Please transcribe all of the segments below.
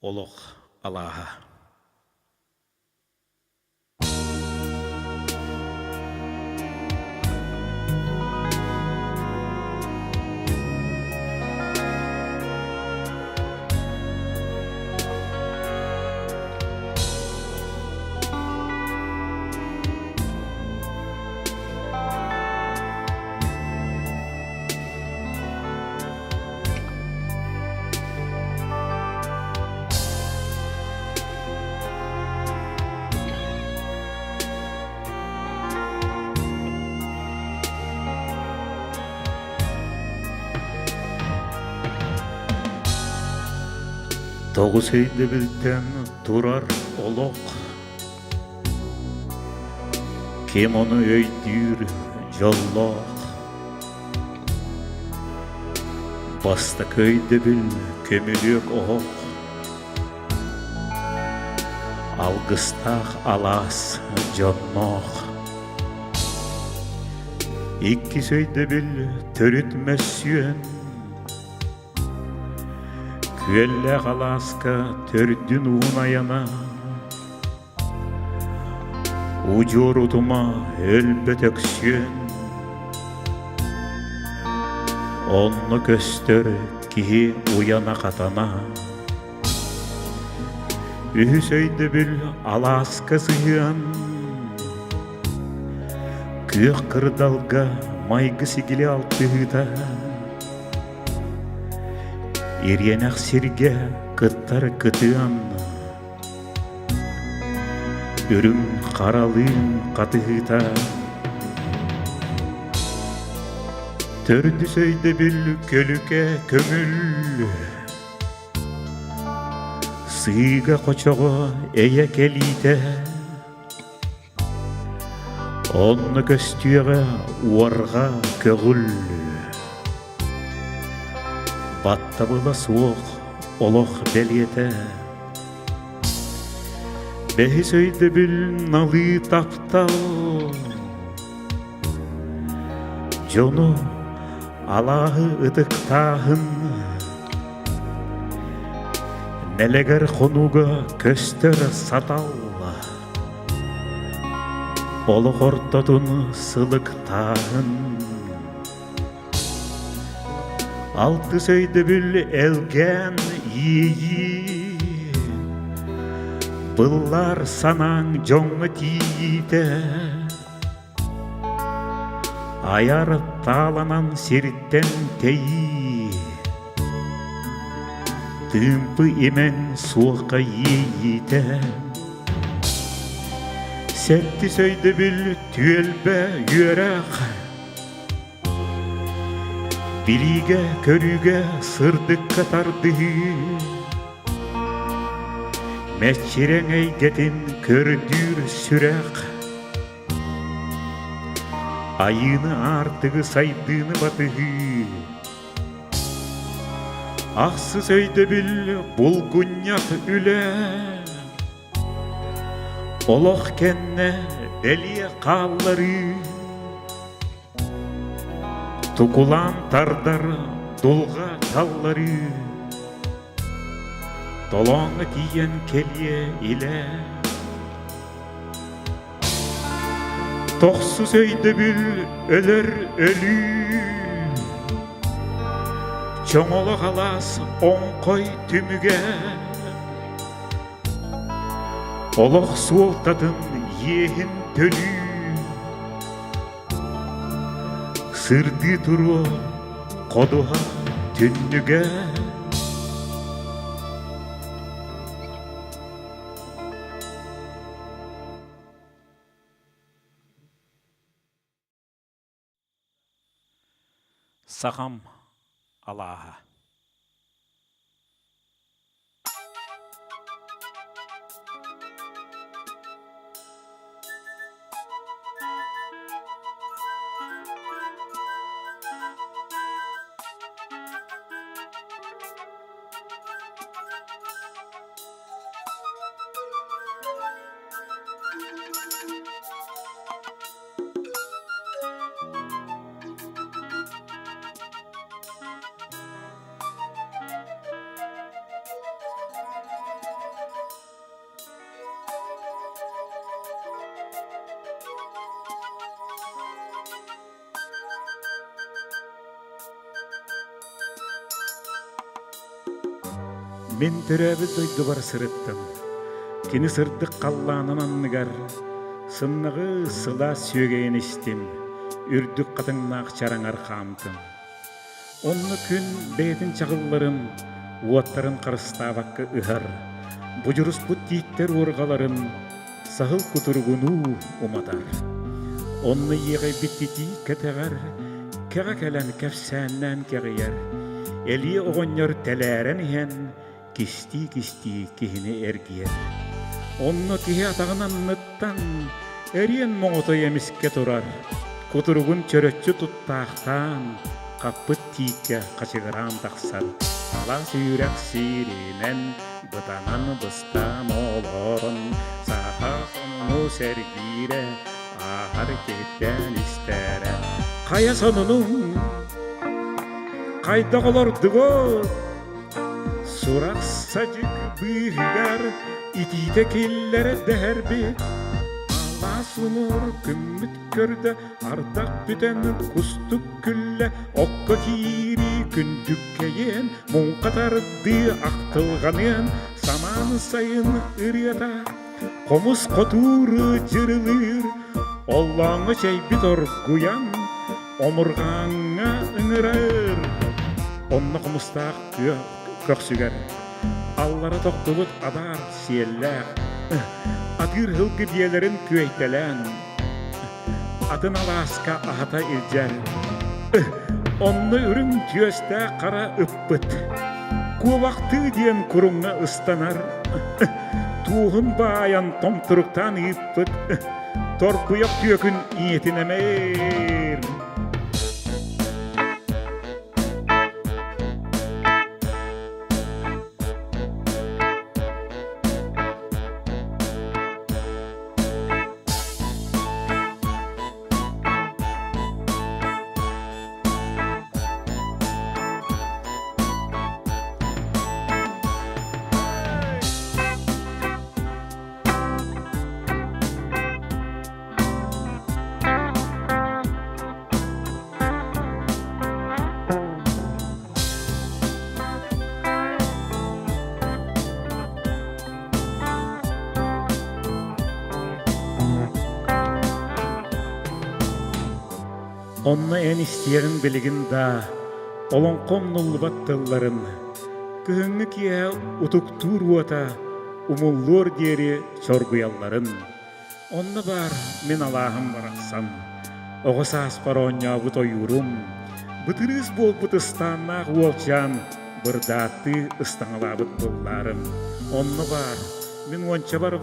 олох алааха. Тоғыз өйді білтен тұрар олық, кем оны өйдір жоллақ. Басты көйді біл көмілік оқ, алғыстақ алас жонноқ. Икки сөйді біл төрітмес сүйен, Күелле қаласка төрдін ұнаяна, Ұжыр ұтыма өлбетек сүйен, Онны көстер кихи уяна қатана. Үхі сөйді біл аласка сүйен, Күйек қырдалға майғы сигілі алтыда, Иренақ серге кыттар кытыан, Үрім қаралын қатыта. Төрді сөйді біл көліке көңіл, Сыйға қочоғы әйе келейді, Онны көстүйеға уарға көгіл. Батта бұла суық, олық бәлеті. Бәхі сөйді біл налы таптал, Жону алағы ұдықтағын, Нәлегер қонуға көстер сатал, Олық ортадың сылықтағын. Алты сөйді біл әлген ейі, Бұллар санаң жоңы тейді, Аяр таланан серттен тейі, Тымпы емен суыққа ейді. Сәтті сөйді біл түйелбі үйерақ, Билиге көріге сырдық қатарды, Мәтчерен әйгетін көрдір сүрақ, Айыны артығы сайдыны батығы. Ақсы сөйді біл бұл күнят үлі, Олық кәнне бәлие қаллары, Тұқылан тардар долға таллары, Толоңы тиен келие иле. Тоқсы сөйді біл өлір өлі, Чоңолы қалас оң қой түміге, Олық суылтатын ехін төлі, Сырды тұру қодуға түнніге. Сағам алааха. Мен төрәбі дойды бар сырыттым. Кені сырдық қалланын анныгар. Сыннығы сыла сүйгейін істім. Үрдік қатыңнақ чараңар қамтым. Онны күн бәйтін чағылларым, уаттарын қарыстабаққы ұғар. Бұжырыс бұт дейттер орғаларын, сағыл күтіргіну ұматар. Онны еғай біттеті кәтіғар, кәға кәлән кәпсәннән кәғияр. Әлі оғынер тәләрен ен, кісті кехіне әргияр. Онны кеге атағынан мұттан, әрен моңыты еміске тұрар. Күтіргін чөрөтчі тұттақтан, қаппыт тиікке қачығыран тақсар. Ала сүйрек сиренен, бұтанан бұстам олырын. Сақа соны сәргире, ахар кеттен істәрі. Қая сонының, қайда қолырдығы, сұрақ сәжік бұйғар, итейді келлері дәрбек. Ала сұмыр күмміт көрді, ардақ бүтән күстік күлі, оққа кири күндіккейен, мұң қатарды ақтылғанен, саман сайын үрета, қомыс қотуры жырылыр, оллаңы чәйбіт оргуян, омырғаңа үңірір. Онны қомыстақ көксігер, аллары тоқтылыт адар сиелләқ, атыр хылғы биелерін көйтелән, атын аласка ахата илжәр, онны үрім түйесті қара үппіт, көвақты ден күріңі ұстанар, туғын баян томтырықтан үппіт, торпuyok түйекін иетінемер. Онны ән істерін білігін да, олон қомнул баттыларын, күхіңі кия ұтуктур уата, умуллор дері чоргуялларын. Онны бар, мен Аллахым барақсам, оғысас пароння бұт ойурум, бұтырыз бол бұтыстаннақ уолчан, бұрдаты ұстаңылабыт бұлларым. Онны бар, мен онча бар,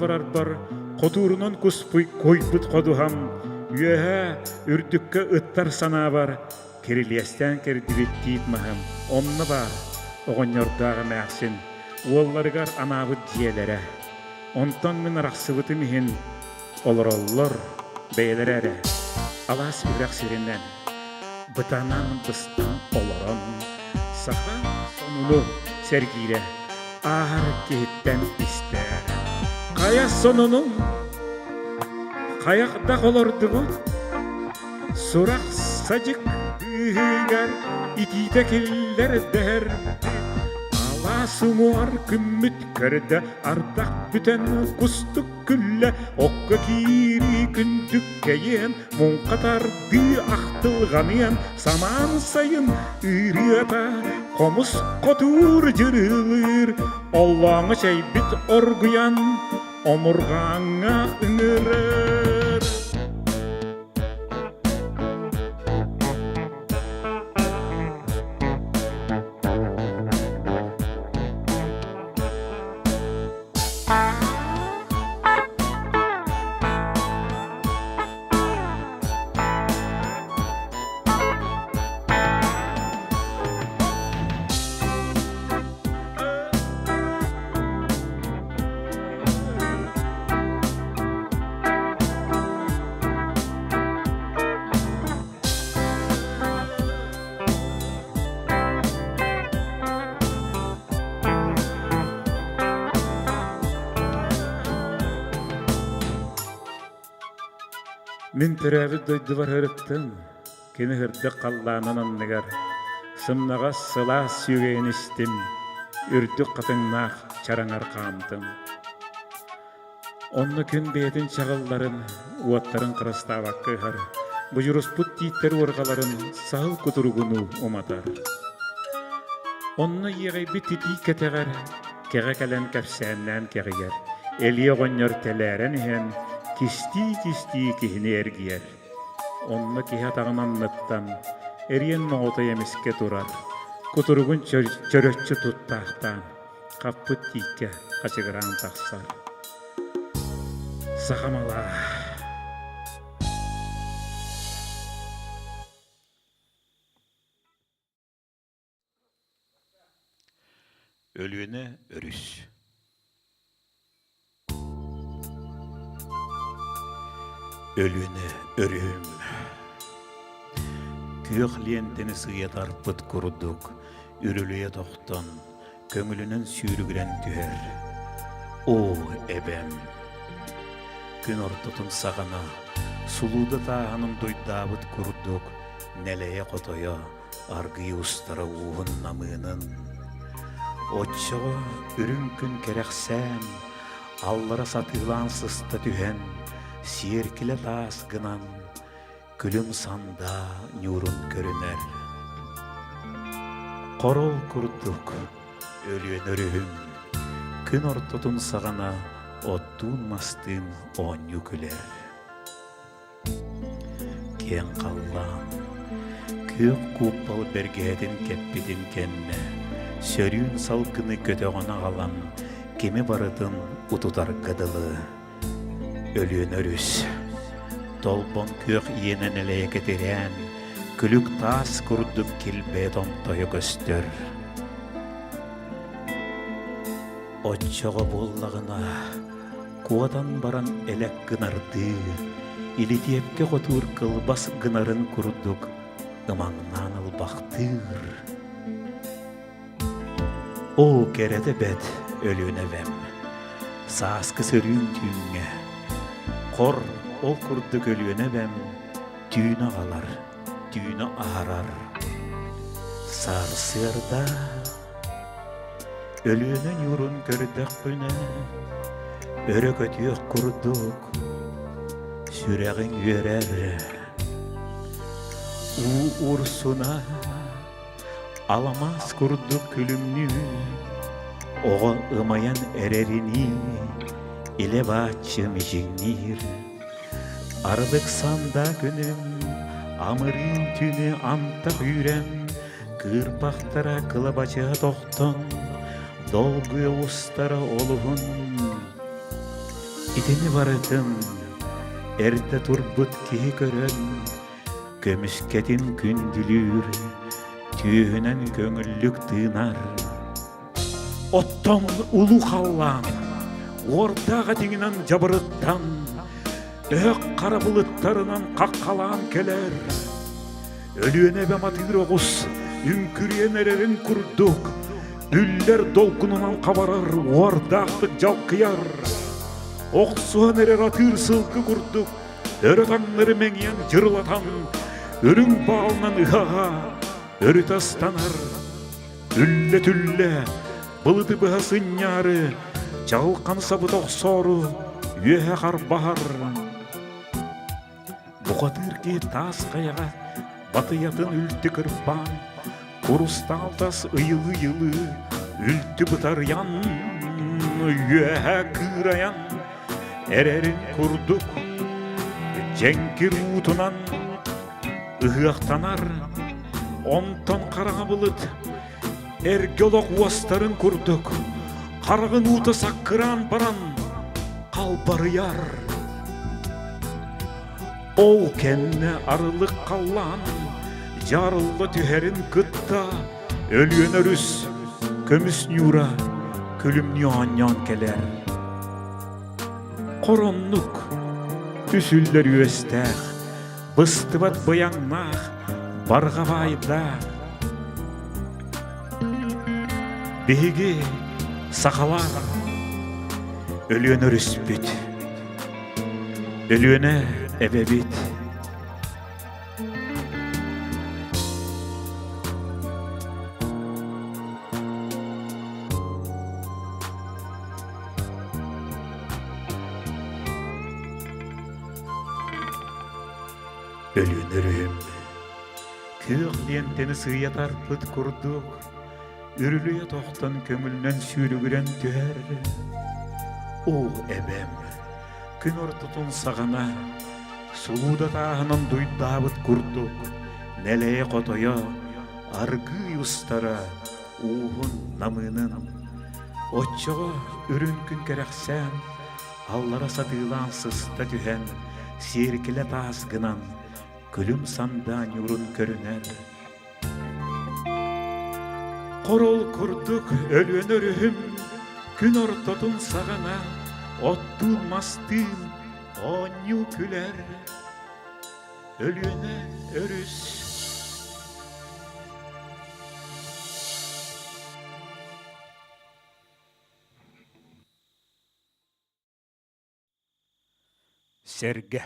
қотурынан күспүй койбыт қодуғам, Үйәһә үрдікке ұттар сана бар, керілестен кердібеттейт мағым. Онны бар, оғыньордағы мәқсін, оларығар анабыт диелері. Онтан мен рақсыбыты мехен, олар бәйлер әрі. Алас үрәқ сиреннен, бұтанан бұстан оларын. Сақа сонулы сәргейрі, ағар кеттен істер. Қая сонының, қаяқта қолырды бұл, сұрақ сәжік үйгер, итейді келдер дәр. Ала сұмуар күмміт көрді, ардақ бүтән күстік күлі, оққа кири күндік кәйен, мұң қатарды ақтылғанен, саман сайын үрета, қомыс қотур жырылыр, оллаңы шәйбіт оргуян, омырғаңа үңірір. Мен төрәбі дойды бар өріттім, кені хүрді қалланын анныгар, сымнаға сыла сүйгейін істім, үрдүк катыңнаах чараңар каамтым. Онны күн бэйэтин чагалларын, уаттарын кырастаабак кыйхар, бужуруспут тийттер уоргаларын сahыл кутуругуну уматар. Онны иегай битити кетегер, кеге кэлэн кэпсээннэн кегигер, элие гоннор телээрен иһэн кисти кихини эргиер. Онны киһэ тагынанныттан, эриен моңото эмиске турар, кутуругун чөрөччү туттаахтаан, каппыт тиикке качыгыраан тахсар. Сахамала. Ölüene örüs. Ölüene örüm. Köyökliyenteni sığıya tarpıt kuruduk, ürülüye tohtan, kömülünün sürügüren tüher. O ebem. Gün ortutun sağana, suluda tağının duydabıt kurduk, neleye kotoya, argıyı ustara uğun namının. Отчого үрүн күн керексен, аллара сатыылаан сыста түһэн, сиеркиле таас гынан, күлүм санда нюрун көрүнер. Корол курдук, өлүөн өрүһүм, күн ортотун сагана, оттуун мастым оонню күлер. Кен қаллаан, күйөк кууппал бергеетин кеппитин кенне, сөрүүн салкыны көтөҕөна алан, кеми барытын утутар гыдылы. Өлүөн өрүс, толбон күйөк иенен элее кетерен, күлүк таас курдук килбет онтойо көстөр. Отчого боллагына, куатан баран элек гынарды, илитиепке хотуур кылбас гынарын курдук, ымаңнан ылбактыр. О кереде бет өлүөнебем, сааскы сөрүүн түүңе. Кор ол курдук өлүөнебем, түүнө алар, түүнө аарар. Сарсыарда өлүөнөн юрун көрдөк бүнө, өрө көтүөк курдук, сүрэгиң үөрер. Урсуна аламас курдук күлүмнү, ого ымаян эрерини, иле бачым жиңнир. Арбык санда күнүм, амырын түнү антак үйрем, кырпактара кылабача токтон, долгы устара олугун. Итини барытын, эрте турбут кии көрөн, көмүскетин күндүлүр, түйүнен көңүллүк тыынар. Оттон улу халлан, ордага тиңинен жабырыттан, өк кара булыттарынан каккалаан келер. Өлүөнебем атыр огус, үңкүрүен эрерин курдук, дүллер долкунунан кабарар, ордактык жалкыяр. Оксуан эрер атыр сылкы курдук, өрө таңныры меңиен жырылатан, өрүң баалынан ыхага, өрү тастанар. Үлле-түлле, былыты быха сынняры, жалкан сабыт оксору, үйе карбахар. Букатыр ки тас каяга, батыятын үлті кырпан, куруста алтас ыйылы-йылы, үлті бытар ян, үйе кыраян, эрерин курдук, жеңкир утунан, ыгактанар. Онтон караңа былыт, эргелок уастарын курдук, карагын уты саккыран баран, калбарыяр. Ол кенне арылык каллан, жарылы түһерин кытта, өлүөн өрүс, көмүс нюра, күлүмнү аньян келер. Короннук, үсүллер үестәк, быстыбат быяңнах, барга байда. Биги сакалар, өлүөн өрүспүт, өлүөнө эбебит. Ölünürüm. Kığ lenteni sıyyatar pıt kurduk. Ürülüye tohtan kömülnen sürügüren tüher. O ebem, gün ortutun sağana, suluda tağının duydabıt kurduk. Neleye kotoya, argı ustara, uğun namının. Otçoğa ürünkün kereksen, allara satılan sısta tühen, sirkile tasgınan, külüm sandan yurun körüner. Korol kurduk ölünürüm, gün ortotun sağana, ottun mastın, onyu küler, ölüne örüs. Serge.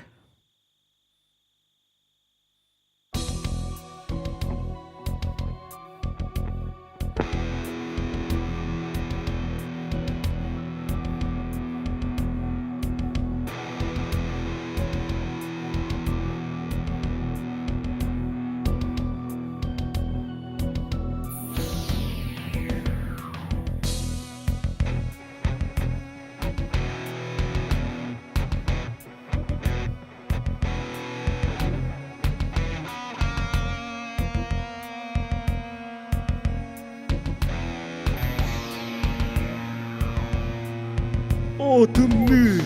Odumlu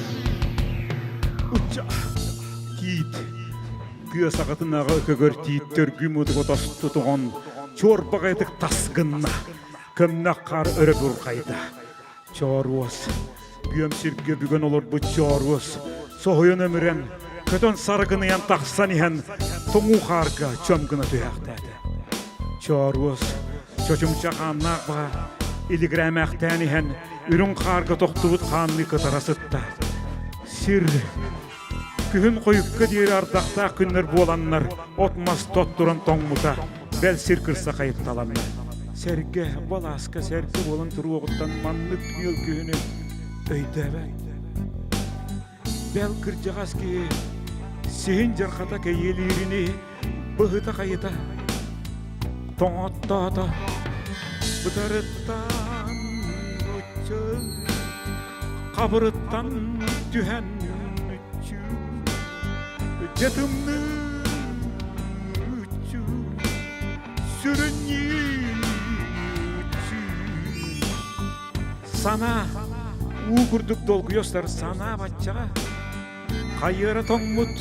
uça git kıya sakatınağa ökөгөр тииттер гүмүдү отос тутугон чорбагайдык тасгынна көмнак кар өрө буркайда чоруос гүмсирге бүгөн олор бу чоруос сохойон өмүрен көтөн сарыгыныян таксан иһен тоңу харга чөмгүнө туяктады чоруос чочумчаканнакба илигремектен иһен үрүн карга токтубут ханны кытарасытта. Сир күн коюкка дейір ардақта күннер боланнар, отмас тоттуран тоңмута, бәл сир кырса кайыпталаннар. Серге, баласка серге болан тұру оғыттан манны күнел күні өйдәбә. Бәл кыржағас ки, сейін жарқата кәйелеріні бұғыта қайыта, тоңаттата, бұтарыттан Kabırıttan tühen üçü Cetımlı üçü Sürünyin üçü Sana uğurduk dolgu yostar sana batçağa Kayıra toңmut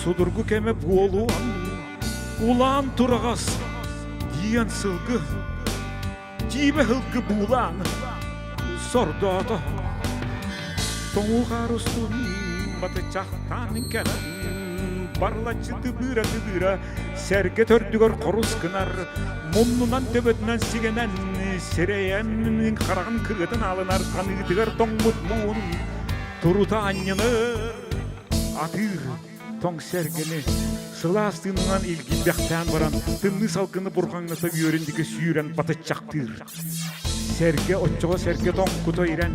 Sudurgu keme buoluan Ulan turağas Diyen sılgı Cibe hılgı buulan Sordoto Toңу қарустun баты чақтан кәлін Барлачы тыбыра Сәрге төрдігір құрыс кынар Мұннынан төбетінен сигенен Серейен қарағын кырғытын алынар Қаныдығыр тоңмут мұн Тұрута аньыны Атыр тоң сәргені Сыластығынан илгілбәқтен баран Тымны салқыны бұрғаңнысы өріндігі сүйрен баты чақтыр Серге отчоға серге тоң құты ирен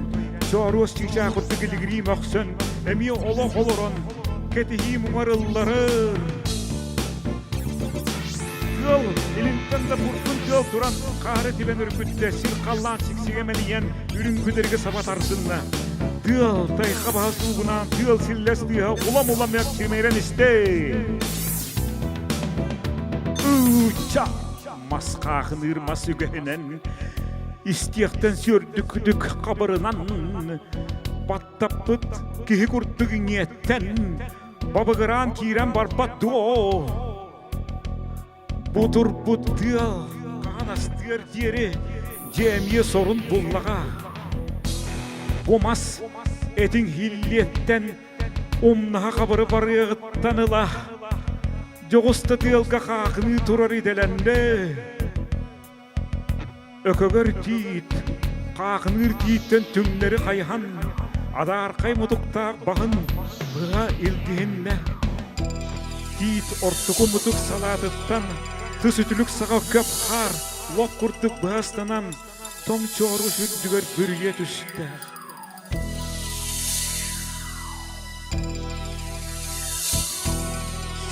Чоруос чича құтты кілігірі мақсын Әмі олық олырын Кәтіхи мұңарыллары Тыл, илінттен да бұрқын тыл тұран Қары тибен үркітті сір қаллан сіксігеменіен Үрінгүдерге сабат арсынна Тыл, тайқа бағасуғынан Тыл сілләс тыға улам-улам яқ чемейрен істей Уча, масқағын ырмас үгәйінен İstiyaktan sördük kabırınan Battapıt kihi kurttuk niyetten Babagıran kiren barbat duo Budur buddıl Kanastır diyeri Cemiye sorun bullağa Bomas etin hilletten Omnaha kabırı barıyıgıttanıla Joğusta dıyılga kakını turar idelende Ökөгөр тиит, қақыныр тииттен түңнері қайхан, адар қай мұтықтақ бағын бұға илгенне. Тиит ортықы мұтық салатыттан, тұс үтілік саға көп қар, лоқ құртық бұғастанан, тоң чору сүрдігер бүрге түсті.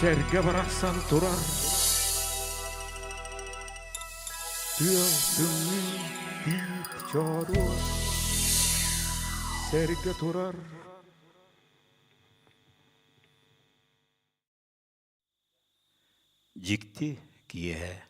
Serge bıraksan durar. Tüyelsünü bit çağırır. Serge durar. Jikti kiye.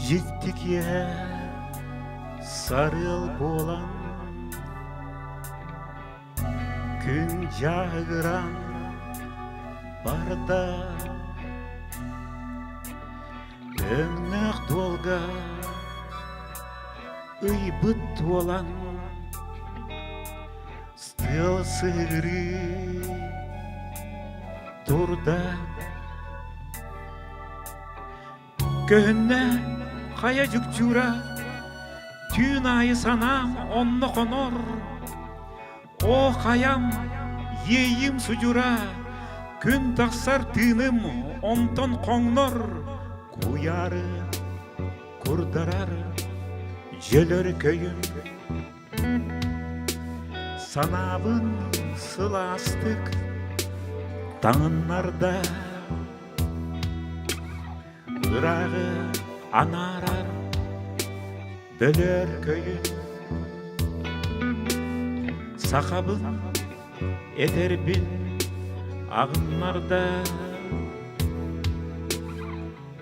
Jiktik ye sarıl bolan gün jağıran barda ömnök dolga ыйбыт olan стыл сыры турда көнне Kaya cükcura, tün ayı sanam onunla konor. O kayam, yeyim sucura, gün taksar tınım onton konor. Kuyarı, kurdarar, jölör köyün. Sanabın sılastık, tağınlarda. Irağı, anarar böler köyün sakabın ederbin ağınlarda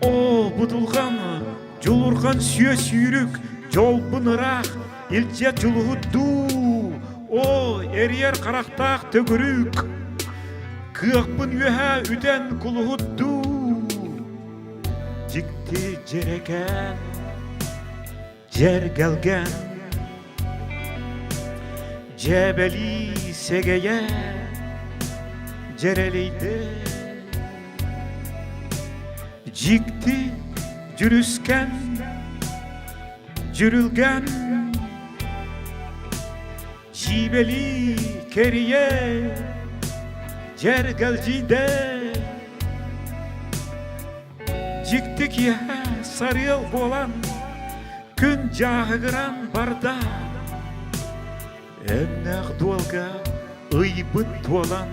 o budulgan julurgan süye sürük jolbun ırak ilce juluhuddu o eriyer karaktak tögürük kıyakbın ühe üden kuluhuddu Jikti jereken, jer gelgen Cebeli segeye jereleydi Jikti jürüsken, jürülgen Jibeli keriye jer geljide Jiktik ya sarıl bolan gün jağıran barda Emnek dolga ыйбыт olan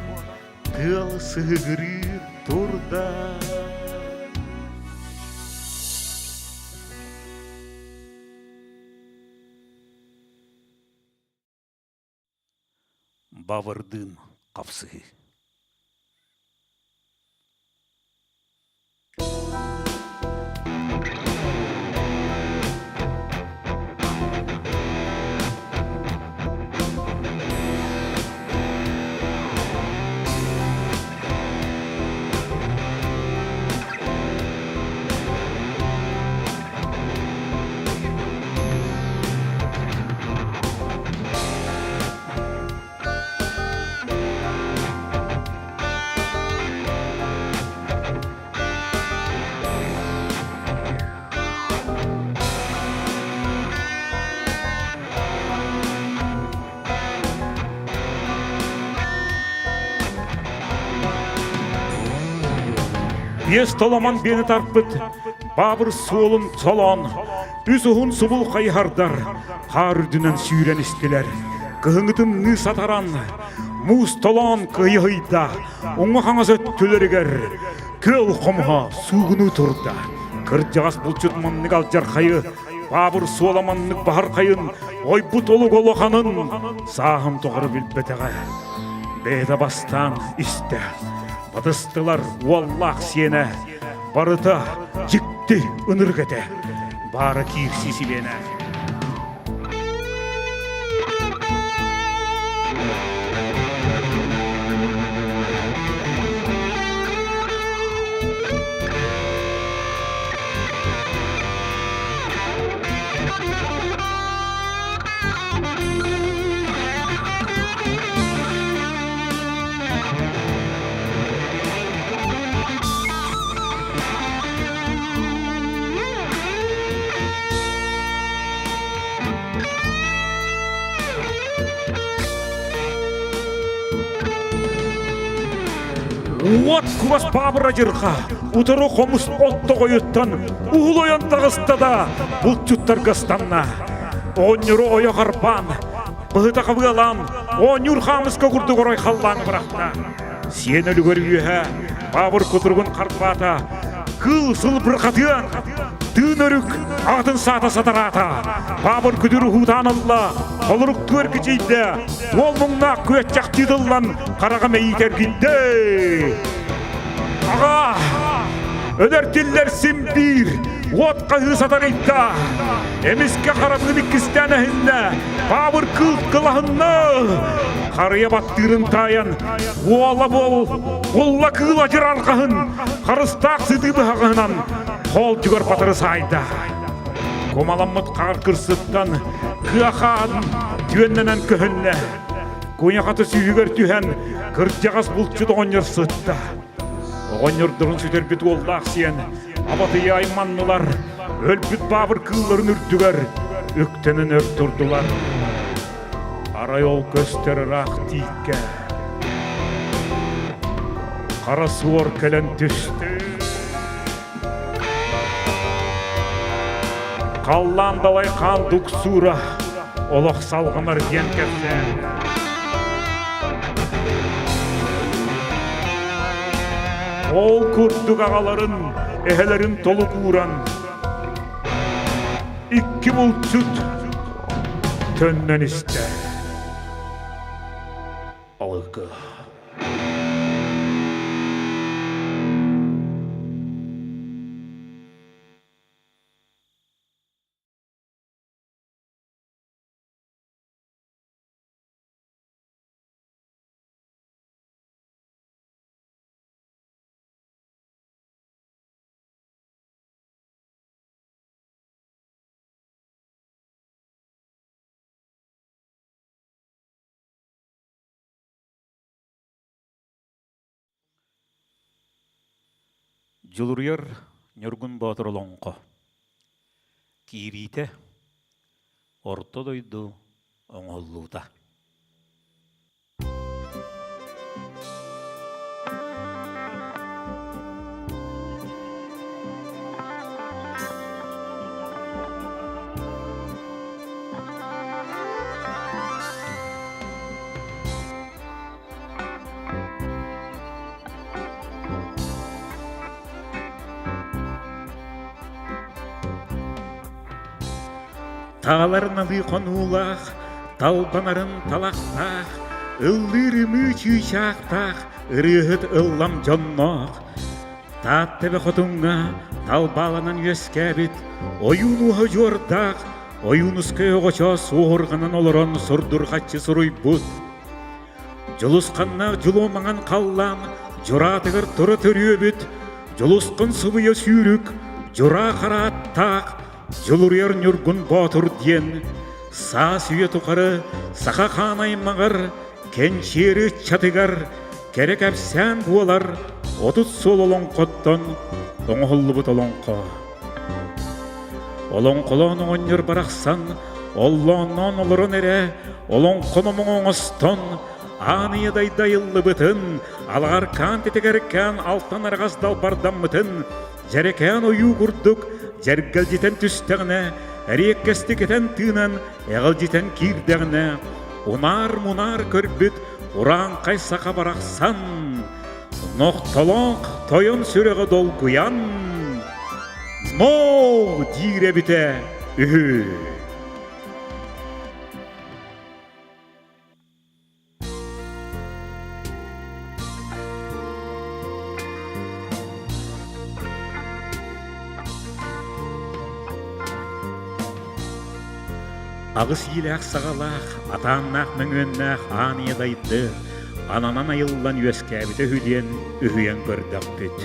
tıl sığırı turda Bavırdın kapsı Ес толаман бені тарпыт, бабыр суолун солон, Үзуғын сұбыл қайхардар, қар үрдінен сүйрен істілер. Кығыңытын ны сатаран, мұз толан кыйғыйда, оңы қаңыз өттілергер, көл қомға суғыны тұрда. Кырт жағас бұлчыт маннық алжар қайы, бабыр суоламаннық бағар қайын, ой бұт олы қолы қанын, сағым тоғыры білбетеға. Бейді бастан істі. Бадыстылар уаллақ сені, барыта жікті үніргеті, бары киіксі сибені. Уат кубас бабыра жырға, утыры қомыс отты қойыттан, ұғылоян тағыстада, бұл чуттар ғастанна. Оңыры ойы қарпан, бұғыта қабылан, оңыр қамысқа күрді қорай қалланы бірақта. Сен өлі көргүйе, бабыр күтіргін қарпата, қыл сыл бір қатыян, тын өрік, атын сата сатарата. Бабыр күдірі худан алла, қолырық түркі жейді, ол мұңна көт жақ деділлан, қараға мәйітер күнде. Аға, өлертілер сен бір, отқа ғысатар етті. Емеске қарадығын икістен әхінді, бабыр қыл қылағынны. Қарыя баттырын таян, уала бол, олла қыла жыр арқағын, қарыстақ сыды бұғағынан, қол жүгір батыры сайды. Комаламыт қағыр кірсіттан, қияқан түйенненен көхінне. Көняқаты сүйігер түйен, кіртжағас бұлтшыды оңыр сытты. Оңырдырын сөтер біт олдақ сен, абатыя айманнылар, өлбіт бабыр қылларын үрдігер, өктенін өр тұрдылар. Арай ол көстері рақ тейікке, қара суор кәлін түсті. Қалландалай қандық сура, олық салғымыр ген кәсі. Ол күрттік ағаларын, әхелерін толы қуран. Икки бұл түт, төннен істі. Алғы. Жылырыяр нөргін батыр олонқы. Кирите орто дойду оңоллута. Тағаларын алы қонулақ, талбанарын талақтақ, ыллырымы чүйшақтақ, ырығыт ыллам жоннақ. Таттыбы қотыңа талбаланан өскәбіт, ойуну жордақ, ойунускы оғыча суғырғанан олырын сұрдыр қатчы сұруй бұд. Жұлысқаннақ жұломаңан қаллам, жұратығыр тұры түрі өбіт, жұлысқын сұбыя сүйрік, жұра қараттақ, Жылырыяр нүргін батыр ден, са сүйе тұқары, сақа қанай мағыр, кеншері чатығар, керек әпсән буалар, отыз сол олонқоттан, оңғылы бұт олонқы. Олонқылан оңыр барақсан, олланнан олырын әрі, олонқыны мұңыңыстан, аниядай дайылы бұтын, алғар қан тетігеркен алтан арғаздал бардан мұтын, Жәрекән ойу күрдік, жәргіл жетен түстіғіне, әреккесті кетен тыынан, әғіл жетен кирдіғіне, ұнар-мұнар көрбіт, ұраң қайсақа барақсан, ноқталақ тойын сөреғі долгуян, но дейре біте үхі. Ағыс еләқ сағалақ, атаннақ мәңөннәқ аниядайды, ананан айыллан өскәбіті хүден үхүйен көрдіқ бүт.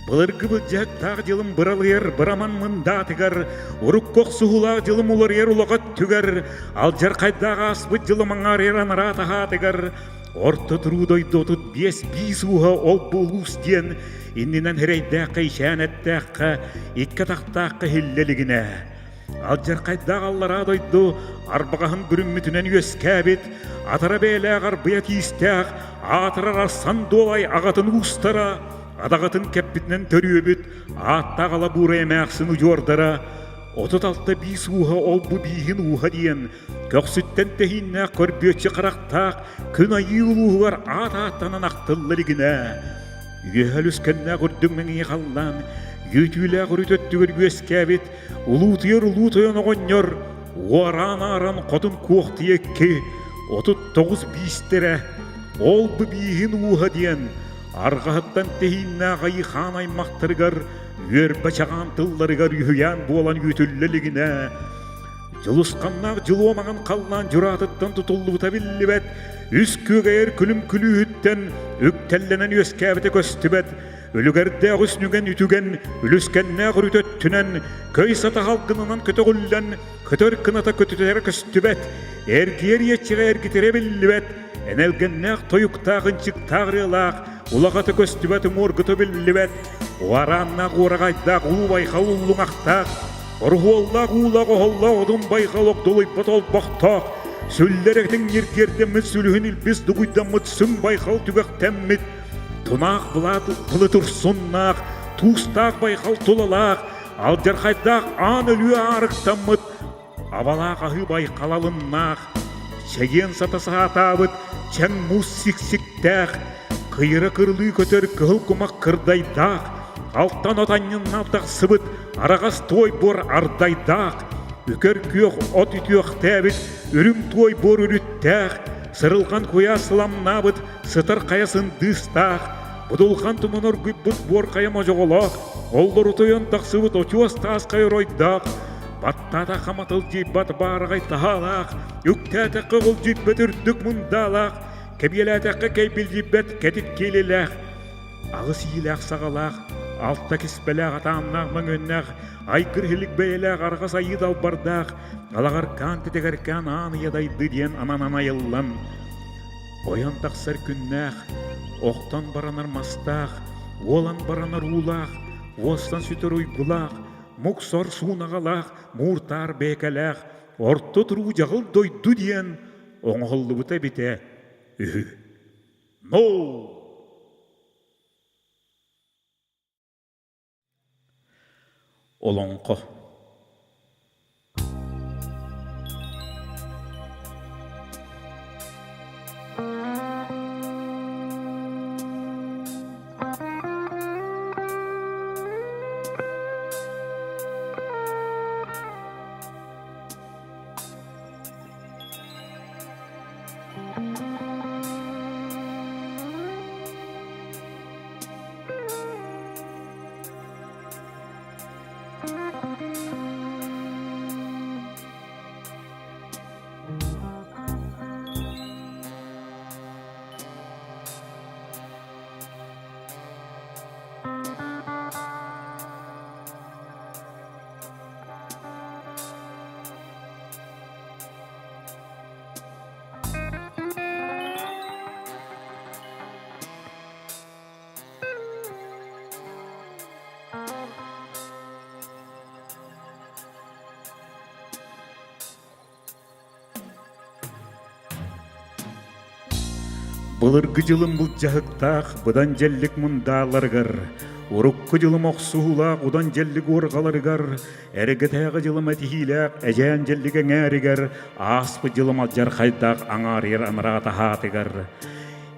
Бұлырғы бұлжақ тақ жылым бұралығыр, бұраман мұнда тігір, ұрық қоқ сұғылақ жылым ұлыр ер ұлығат түгір, ал жар қайдағы аспыт жылым аңар еран ратаға тігір, орты тұрудойды отыт бес уға ол бұлғыс ден, Иннинен хірейдәқі, шәнеттәқі, иккі тақтақы хиллелігіне. Алжар кайда аллара дойду, арбағахын бүрүммүтүнен үескәбит, атара бәйләг арбыя тиістәк, атырар арсан долай ағатын устара, адағатын кәппітінен төрүөбүт, аттағала бура эмәқсын ұжордара, 36 бис уха ол бу бийин уха диен, көксүттен тәхиннә көрбөтчі қарақтақ, күн айы улуғар ат-аттанан ақтылларигіне. Үйәл үскәннә күрдің мәңе қаллан, Ütüyle gürütöttügür göskäbit, ulutuyar oğonyor, Oran qotun kuoqti ekki, 39 bistere, ol bu bihin uha diyen, Argahıttan tehinna gayı xanay maqtırgar, Ür bachağan tıllarıgar yuhuyan bolan ütülleligine. Жылысқаннақ жылуамаған қаллан жүратыттан тұтылуыта білібет, үскөгайыр күлім күліуіттен үктәлленен өскәбіті көстібет, үлігерді ғүснүген үтіген, үліскәнне ғұрүтөттінен, көй сата халқынынан көтіғіллен, көтір кыната көтітер көстібет, әргер етчіға әргетере білібет, әнелгеннәқ тойықтағын чықтағырылақ, улағаты көстібет моргыты білібет, уараннақ орағайдақ ұлы байқал ұлыңақтақ, Орғуаллақ улағы олла одын байқалық долай батал бақтақ, Сөйлеректің ергердеміт сүліхін үлбіз дүгүйдамыт сүн байқал түгәк тәмміт, Тұнақ бұлы тұрсыннақ, туыстақ байқал тұлалақ, Алжарқайдақ ан өлі арықтамыт, Авалақ ағы байқалалыннақ, Чәген сатасы атабыт, чәң мұз сик-сиктәқ, Қиыры қырлы көтер кығыл құмақ қырдайдақ, Алтан отанын алтақ сыбыт, арағас той бор ардайдақ, Үкер күйеқ от үтіоқ тәбіт, үрім той бор үріттәқ, Сырылған қоя сыламнабыт, сытыр қаясын дыстақ, Бұдылған тұмыныр күпбіт бор қаяма жоғылақ, Оллар ұтойын тақсыбыт отуас тас қайыр ойдақ, Баттата қаматыл жейбат барағай тағалақ, Үктәті қығыл жейбет үрдік мұндалақ, Кәбеләтәқі кәйбіл жейбет кәтік келеләқ, Ағыс еләқ сағалақ, Алтта кеспеләқ атамнақ маңөннәқ, Айкыр хілік бәйләқ арғас айы далбардақ, Алағар кан тетегәркән аны ядайды ден ананан айыллан. Оян тақсар күннәқ, Оқтан баранар мастақ, Олан баранар улақ, Остан сүтір ұйғылақ, Мұқсар суынағалақ, Мұртар бәкәләқ, Орты тұру жағыл дойды ден, Оңғылды бұта біте, Үхі. Ноу! Олонқо. Бұлырғы жылым бұл жағықтақ, бұдан жәлік мұндаларғар. Ұрыққы жылым оқсуылақ, ұдан жәлік орғаларғар. Әрігітәғі жылым әтихиләқ, әжән жәлік әңәрігар. Аспы жылым алжарқайдақ, аңарыр анырата хатығар.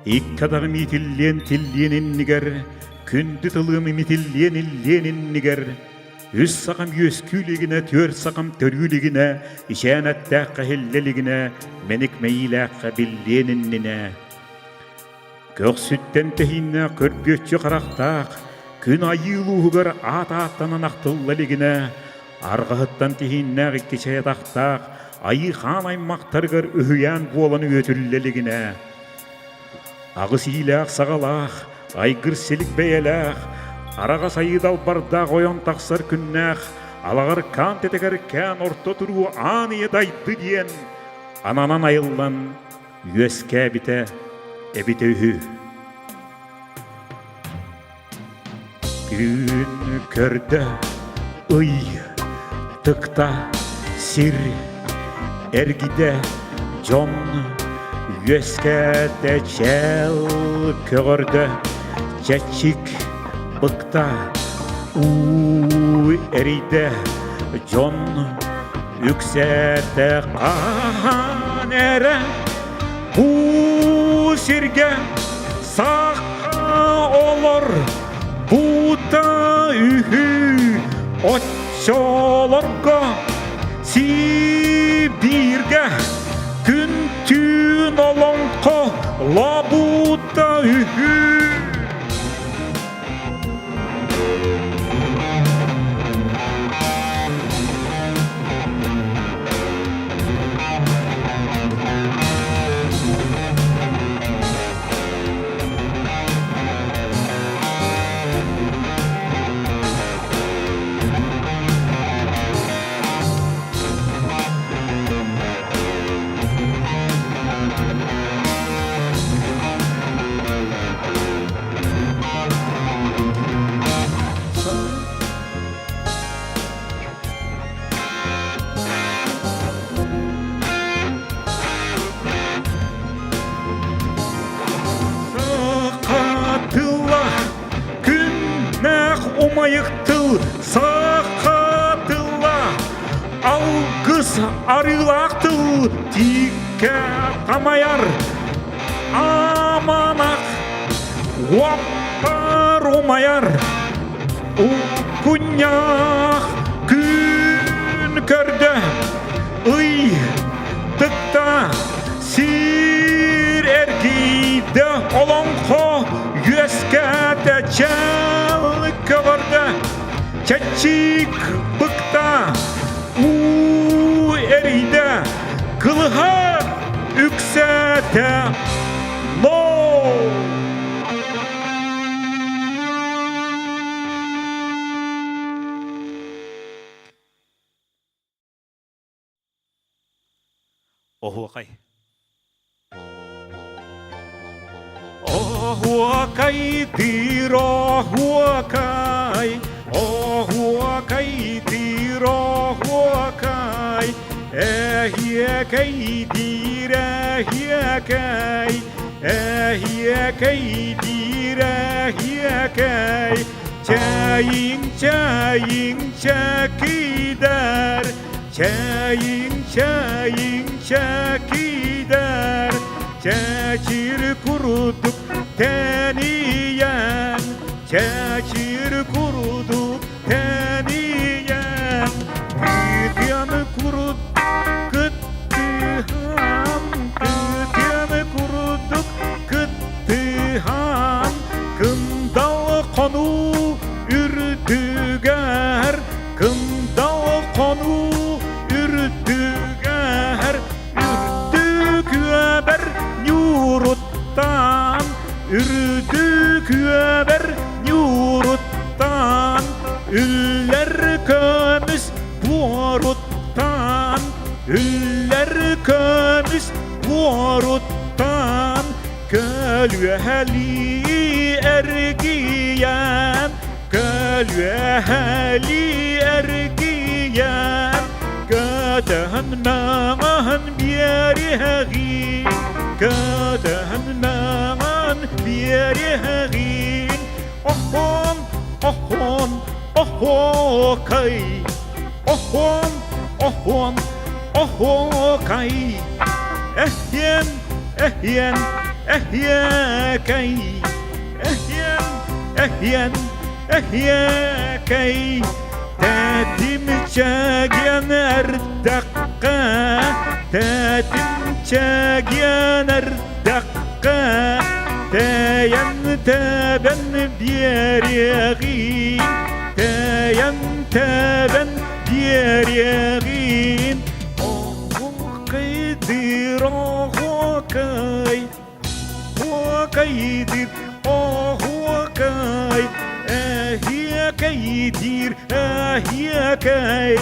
Иккадағы метиллен тілленінігер, күнді тылымы метилленінленінігер. Үз сақам өскүлігіне, төр сақам төргүлігіне, ішән әттәққа хеллелігіне, мәнік мәйіләққа білленініне. Көксүттен тәхиннә көрбөтчі қарақтақ, күн айылуғығыр ат-аттанан ақтыллалігіне, арғahıttan тәхиннә ғиккече тақтақ, айы хан аймақтарғыр үхіян боланы өтіллелігіне. Ағыс иләқ сағалақ, айгыр селік бәйеләқ, араға сайыдал бардақ ойон тақсар күннәқ, алағыр кан тетегер кән орта тұру аны едайды дейін, ананан айыллан өске біте, Эбите үхі. Күн көрді, ұй, тұқта, sir ergide jon yüeskede çel kögörde çeçik bıkta eride jon yüksede kanere bu sirge sağ olur bu da ühü otçolarga Sibirge gün tün olonko la bu da ühü Umayıktıl sakatılla algыс arılaktıl tike tamayar amanak vappar umayar ukunyak gün körde ıy tıkta sir ergide olonko yüeskete çel kögörde çeçik bıkta eride kılıha üksete lo Ohuakay. Ohuakay dir ohuakay Ohuakay dir ohuakay Ehyekay dir ehyekay Ehyekay dir ehyekay Çayın çayın çekider Çayın çayın çekider Çeçir kuruduk teniyen Çeçir kuruduk teniyen Kıtyan kuruduk kıttıhan Kıtyan kuruduk kıttıhan Kındal konu ürdüger Kındal konu ürdüger Ürdük öber yuruttan Ürdük öber yuruttan Üller kömüs boruttan Üller kömüs boruttan Kölüheli ergiyen Kölüheli ergiyen Kötehen mağın biyerihegin Kötehen mağın biyerihegin Ohon, ohon, ohokay Ohon, ohon, ohokay Ehyen, ehyen, ehyekay Ehyen, ehyen, ehyekay Tetim çegen erdakka Tetim çegen erdakka Teyen teben biyeriyegin Teyen teben biyeriyegin Ohokaydir ohokay Ohokaydir ohokay Ehyekaydir ehyekay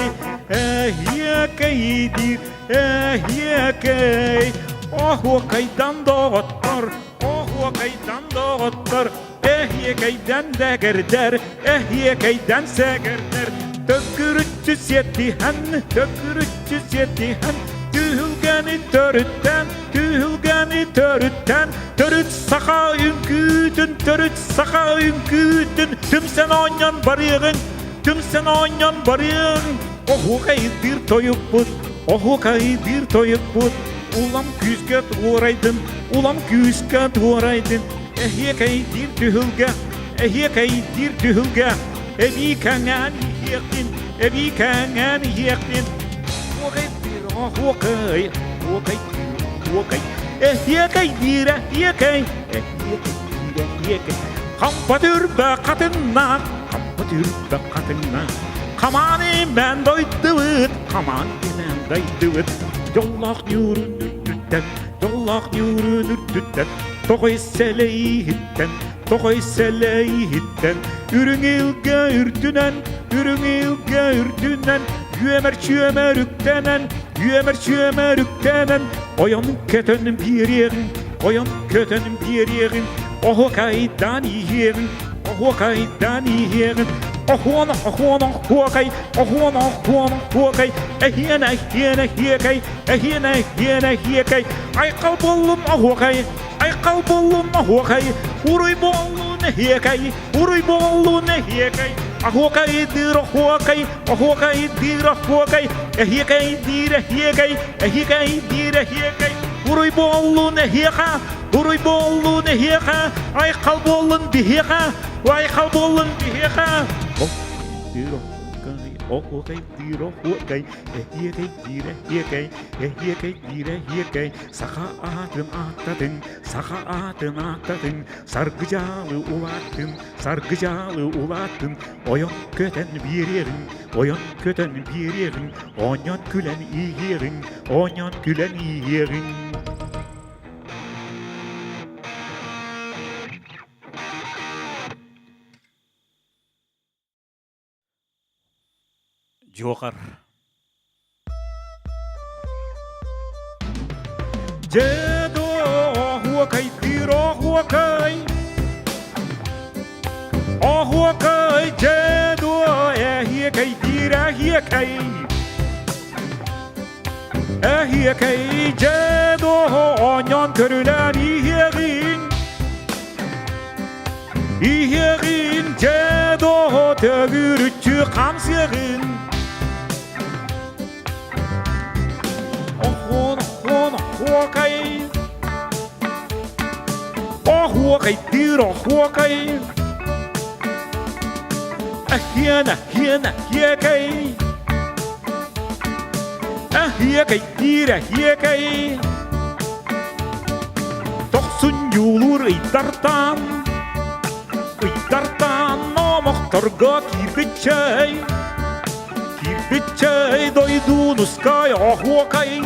Ehyekaydir ehyekay Ohokaydan doğuttur Ohokaydan doğuttur Ehyekaydan degirder Ehyekaydan segerder Tökürütçü setihen Tökürütçü 307'den Tühülgeni törütten, tühülgeni törütten Törüt saka ünküdün, törüt saka ünküdün Tüm sen onyan barığın, tüm sen onyan barığın Ohu kay bir toyuk bud, ohu kay bir toyuk bud Ulam küzge tuğraydın, ulam küzge tuğraydın Ehye kay bir tühülge, ehye kay bir tühülge Evi kangan yektin, evi kangan yektin Okey bir okey, okey bir okey Ehye kay bir ehye kay, ehye kay bir ehye kay Kampatür be kadınna, kampatür be kadınna Kamani ben doydıvıt, kamani ben doydıvıt Yollak yürünürtütten, yollak yürünürtütten Tokoy seleyhitten, tokoy seleyhitten Ürün ilge ürtünen, ürün ilge ürtünen Yüemer çüemerüktenen, yüemer çüemerüktenen Oyan kötün bir yerin, oyan kötün bir yerin Oho kaydan yerin, oho kaydan yerin Ohwana, ohwana, huakay, ohwana, ohwana, huakay Ehiyene, ehiyene, hiyekay, ehiyene, ehiyene, hiyekay Ay kalbollum ahuakay, ay kalbollum ahuakay Uruy bollu ne hiyekay, uruy bollu ne hiyekay Ahuakay dira huakay, ahuakay dira huakay Ehiyekay dira hiyekay, ehiyekay dira hiyekay Uruy bollu ne hiyeka, uruy bollu ne hiyeka Ay kalbollun biheka, ay kalbollun biheka Diro huakay, ahuakay dira huakay Ehiyekay dira hiyekay, ehiyekay dira hiyekay Saka atın atladın, saka atın atladın Sargıcalı ulattın, sargıcalı ulattın Oyan köten bir yerin, oyan köten bir yerin Onyan gülen iyi yerin, onyan gülen iyi yerin Joker Cedo huakay, tiro huakay Huakay, cedo ehiyekay, tira hiyekay Ehiyekay, cedo onyan körülen iyerin İyerin, cedo tögürütçü kamsiyerin Huakay huakay tiro huakay Ahiyana hiyana hiyakay Ahiyakay tira hiyakay Toksun yulur idartan Idartan o muhtarga kirbitçay Kirbitçay doydu nuskay huakay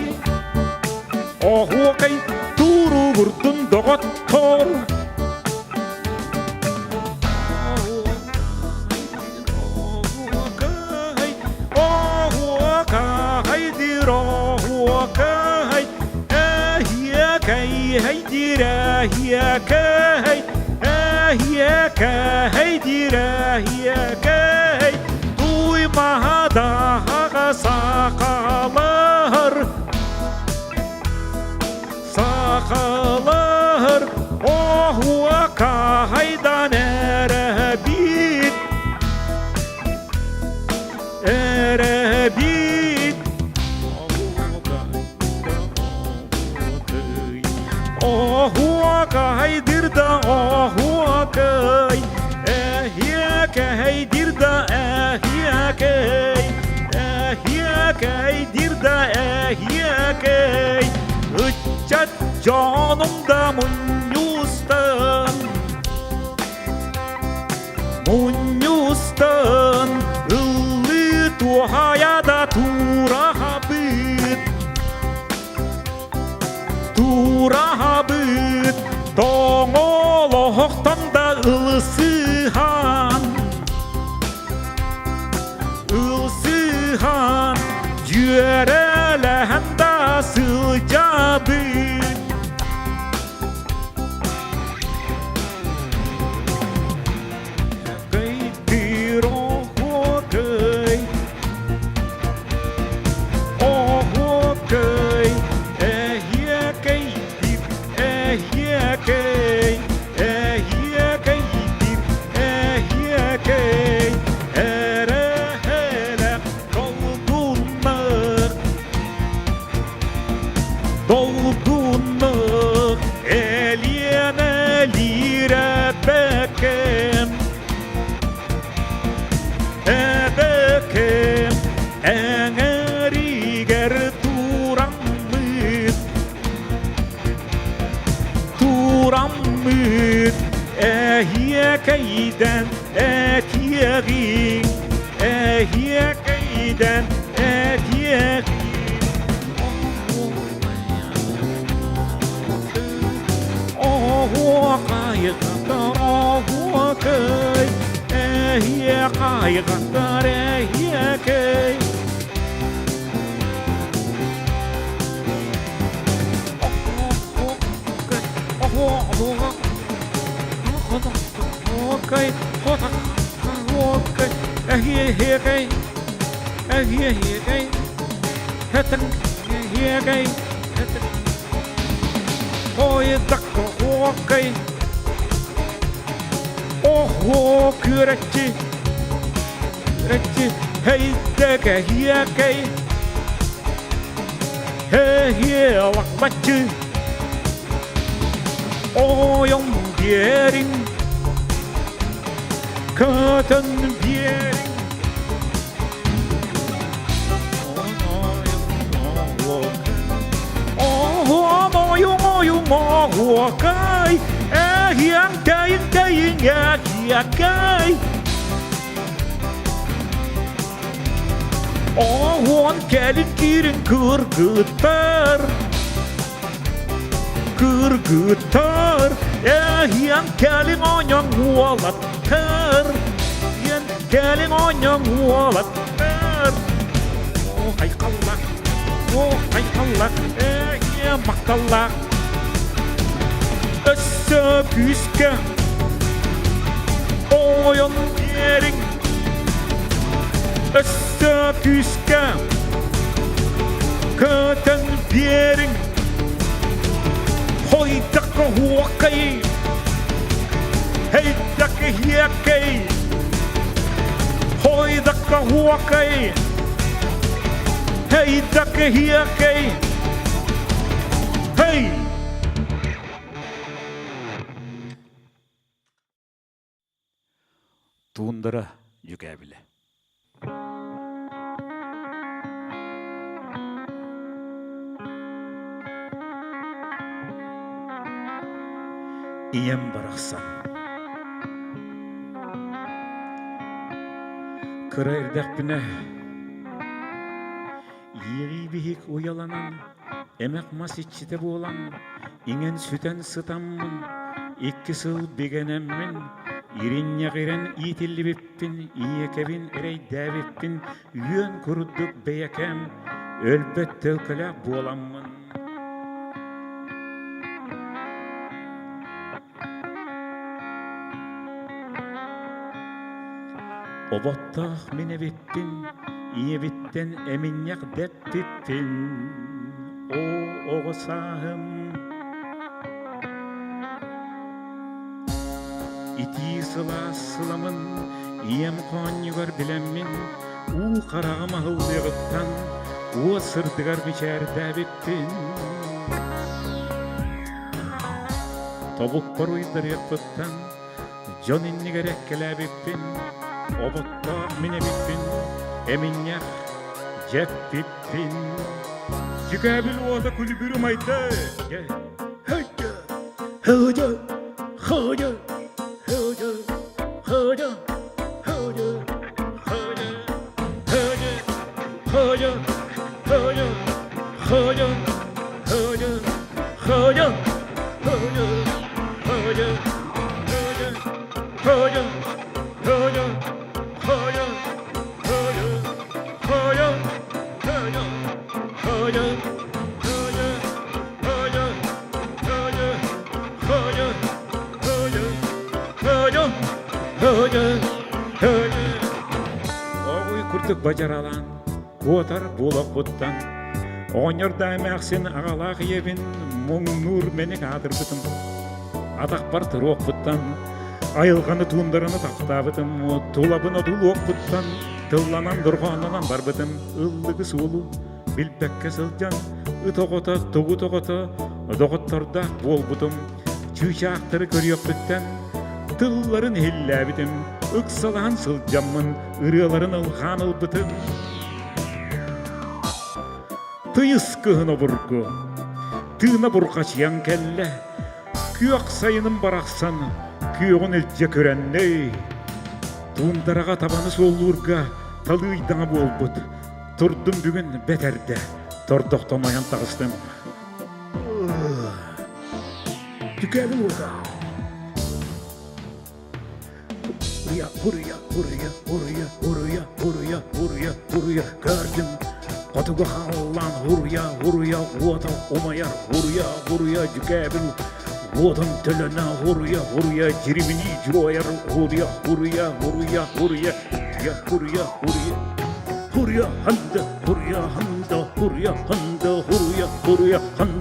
Huakay turu vurdun doktor Huakay diro huakay Ehiyekay heydire hiyekay Ehiyekay dire hiyekay Duymada sakalar Sakalar huakaydan erebit Erebit Huakaydır da huakay Ehiyekaydir da ehiyekay Ehiyekaydir da ehiyekay Üccet canımda munyustan Munyustan Illı tuhaya da turahabit Turahabit Toğolohtan da ılsıhan Ilsıhan Cüerelehen da sıcabit kaydan etiyegi ehiye kaydan etiyegi oh kayıklar oh kay ehiye kayıklar ehiye kay okay, okay, Cotton beering oh kai yang kai ya kai oh on kelin kirin kurgutar yang kelin onyong walat yan kelin onyong walat oh hay kallak ya makallak össe püske oyon yering össe püske köten yering hoy takko huakai hey takke hiakai hoy takko huakai hey takke hiakai hey туындыра жүгә биле. Ием барақсан. Кырайырдақ біне. Ері бейік уяланан, әмәк масичіде болан, ingen süten sıtamın, iki sıl begenemmin, İrinye giren itilli bippin, iyekebin erey devippin, yön kuruduk beyekem, ölbet tölkele bolamın. Obottah mine bippin, iye bitten eminyak dep bippin, o oğusahım. İti sıla sılamın, iyem konyugar bilemmin, u karağıma hıldığıttan, u sırdıgar biçerde bippin. Tobuk baruydur yapıttan, jon inni gerekkele bippin, obotta mine bippin, eminyak cep bippin. Çıkabil oda kulübürüm ayda, hıca, hıca, hıca. Oğuy kurtuk bacaralan, kotar bulak buttan, oñorda emäksin ağalaq yebin, muң nur menek adır bıtım. Adak bar tırok buttan, ayılğanı tuğundarını taptabıtım, tulabını duluok buttan, tıllanan durğananan bar bıtım, ıllıgı sulu, bilpekke sılcan, ıtoğota, tuğu toğota, doğottorda bol butum, çüçaktırı körüyok bıttan, tılların hillabıtım, ıksalan sılcamın, ırıların ılğan ılbıtım. Tıyıs kıhına burgu, tığına burkaç yan kelle, küyak sayının baraksan, күйеğin elce körenney. Tuğumdarağa tabanı solluğurga talıydağı bolbut. Turdum bugün beterde. Tordoktan ayan tağыстım. Tükelim orada. Hurya gördüm. Kotugu hallan hurya oda umayar hurya tükelim. Odun tölene hurya cirimini ciroyar hurya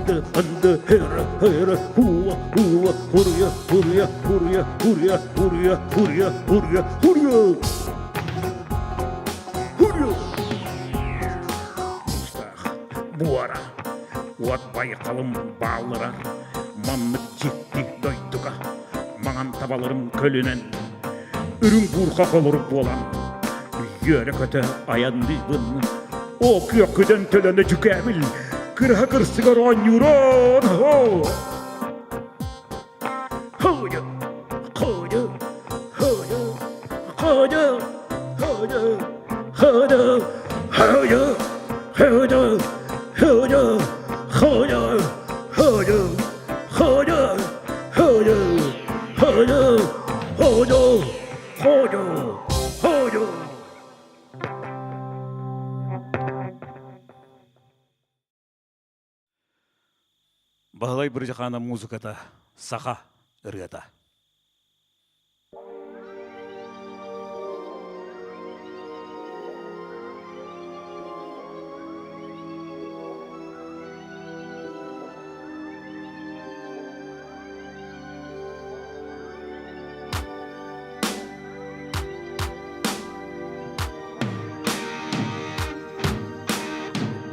handa hera huwa hurya Buara Uat baykalım bağlırar Manlık ciddi doyduga Mağan tabalarım kölünen Ürün burkak olur bolan Yöre kötü ayandığın O köküden tölene cükebil Kırha kırsıgar on yuron Hoca Бағалай бір жақана музыката, сақа ырғата.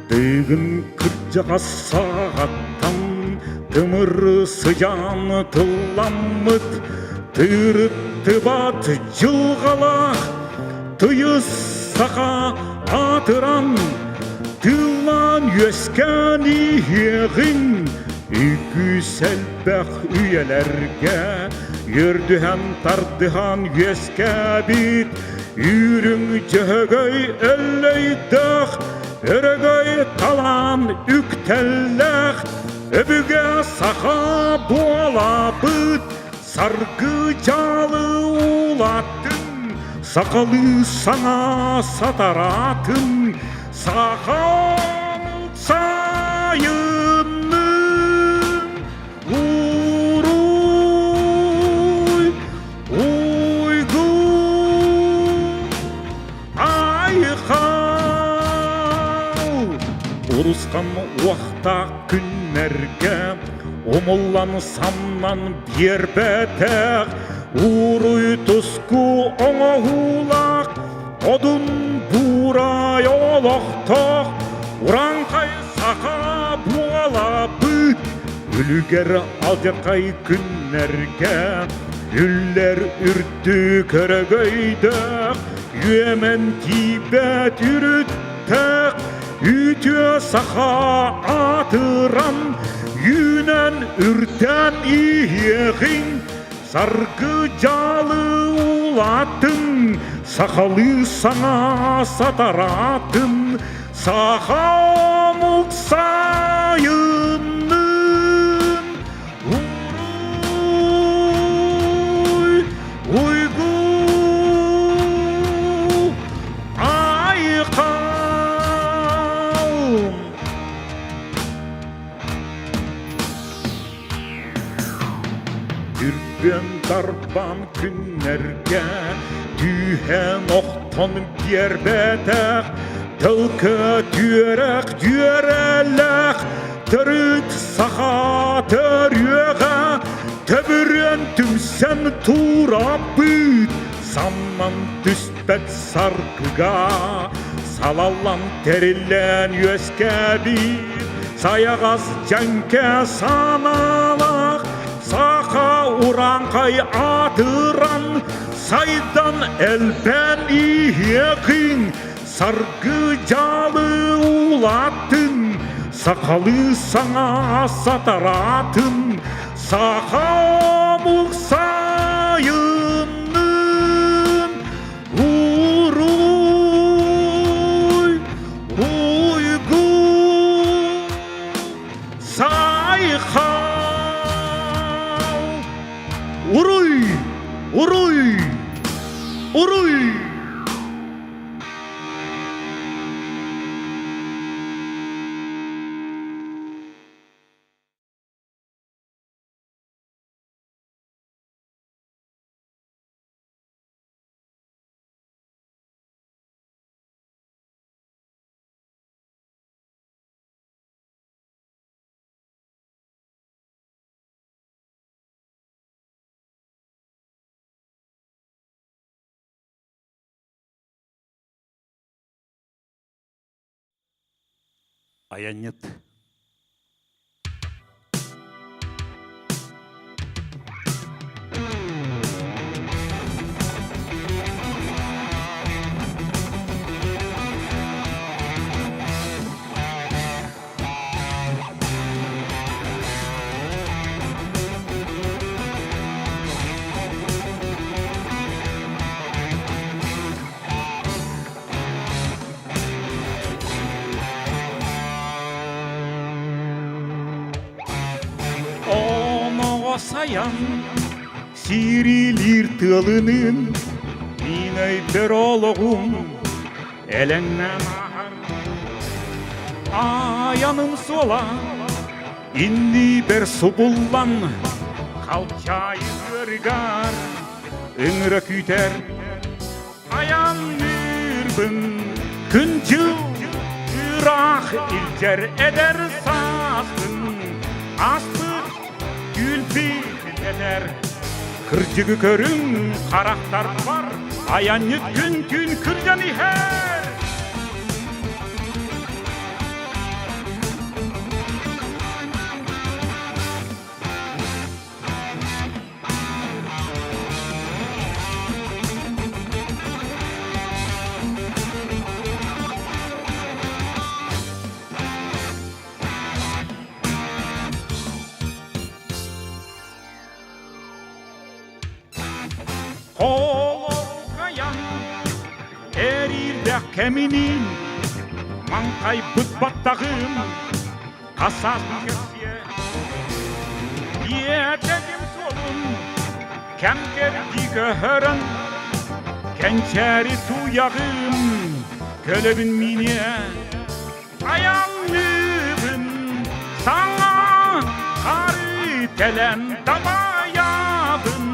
Дегін күрджаға сағаттан Тымыр sıcan тылламыт Тырытты бат жылғалақ Тыйыз сақа атыран Тылан өскен иегін Үкі сәлбәқ үйелерге Үрдіған тардыған өске бит Үрің жөгөй әллейдіқ Өрөгөй талан үктелләқ Öbüge sağa boğalabıt Sargı calı ulattın Sakalı sana sataratın Sağa sayının Uruy uygun ayxal Uruskan uaqta günlerge Omullan samnan bir betek Uruy tusku ona hulak Odun buray oloqtoq Urankay saqa bualabıt Ülger aljakay günlerge Üller ürttü körögöydek Yüemen tibet ürüttek Ütüye sağa atıran Yünen ürten iyeğin Sargı calı ulatın Sakalı sana sataratın Sağa muksayının Uruy uygun aykan Ürben darban günlerge Dühen oqton bir betek Tılkı düerelek Tırıt sağa törüge Töbüren tümsen turabıt Samman düspet sarkıga Salallan terilen yöskebit Sayagaz cenke sanalak Sağa urankay atıran Saydan elben iyekin Sargı calı ulatın Sakalı sana sataratın Sağa muksayının Аянет. Саян сирилир тылынын минай бір олығым әліңнен аяным сола инди бір субуллан қалчайы өргар үңірі күйтер аян үрбін күнчу үрақ илжер эдер саспын асты Gülpi eder Kırcıgı körün karakter var Ayanlık gün kırcan iher Kolorgayan erirde keminin Mankay bıtbattağım Kasas kesiye Yetedim solun Kemgerdi göhörün Kençeri tuyağım Kölebin mine Ayanlığın Sana karı telen damayağın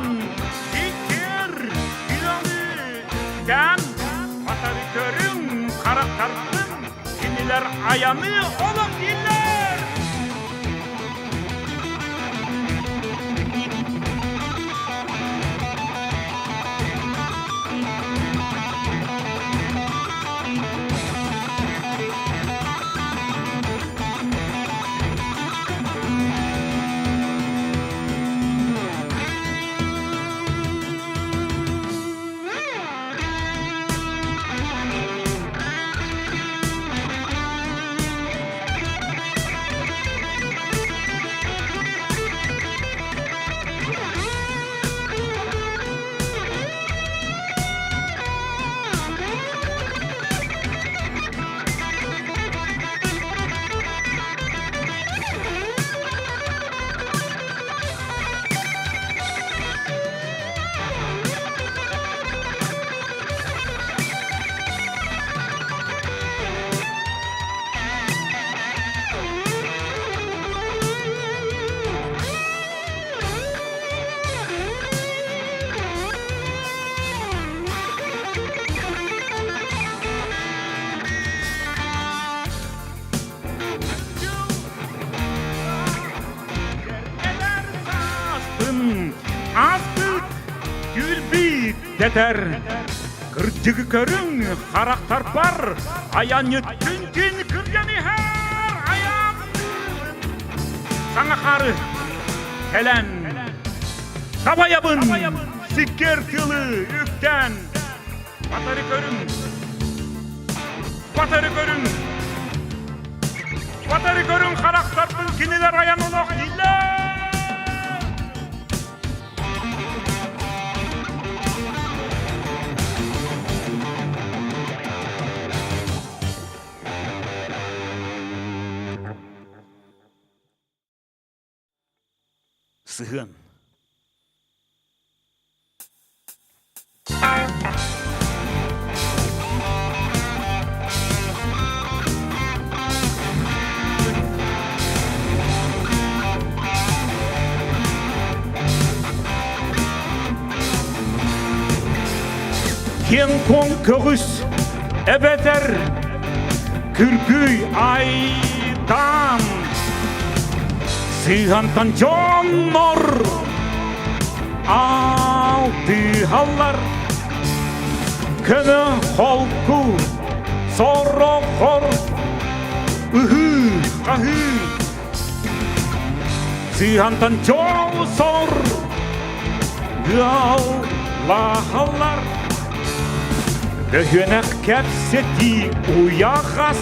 Kan Matarı körün karaktarpın Kiniler ayanı olum diller Astık gülbit deder Kırcıgı körün karakter var Ayan yıtkın kıryan her Ayan Sana karı Helen Kabayabın Sikker tılı ükten Batarı körün Batarı körün Batarı körün karakter kiniler ayan olak diller Sığın. Кен кон көгіс әбетер күргүй айдан Сыйғантан жоннор алты халлар Көні холку сорохор үхі ahı Zihantan jol sor Lahallar Döhönek kepseti uyağas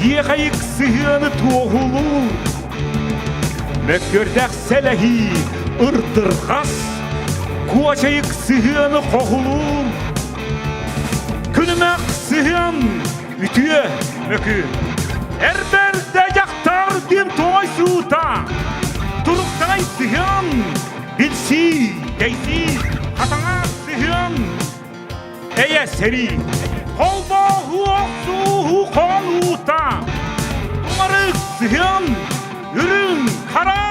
Yeğayık sığını toğulu Mökkördak selehi ırdırğas Kuaçayık sığını qoğulu Külümek sığın ütüye mökü Erberde yaktar din toy suuta Turuktay sığın Bilsi, deysi, hatana sığın Eye seri Kolbohu oksuhu koluta Umarık sığın Ürün kara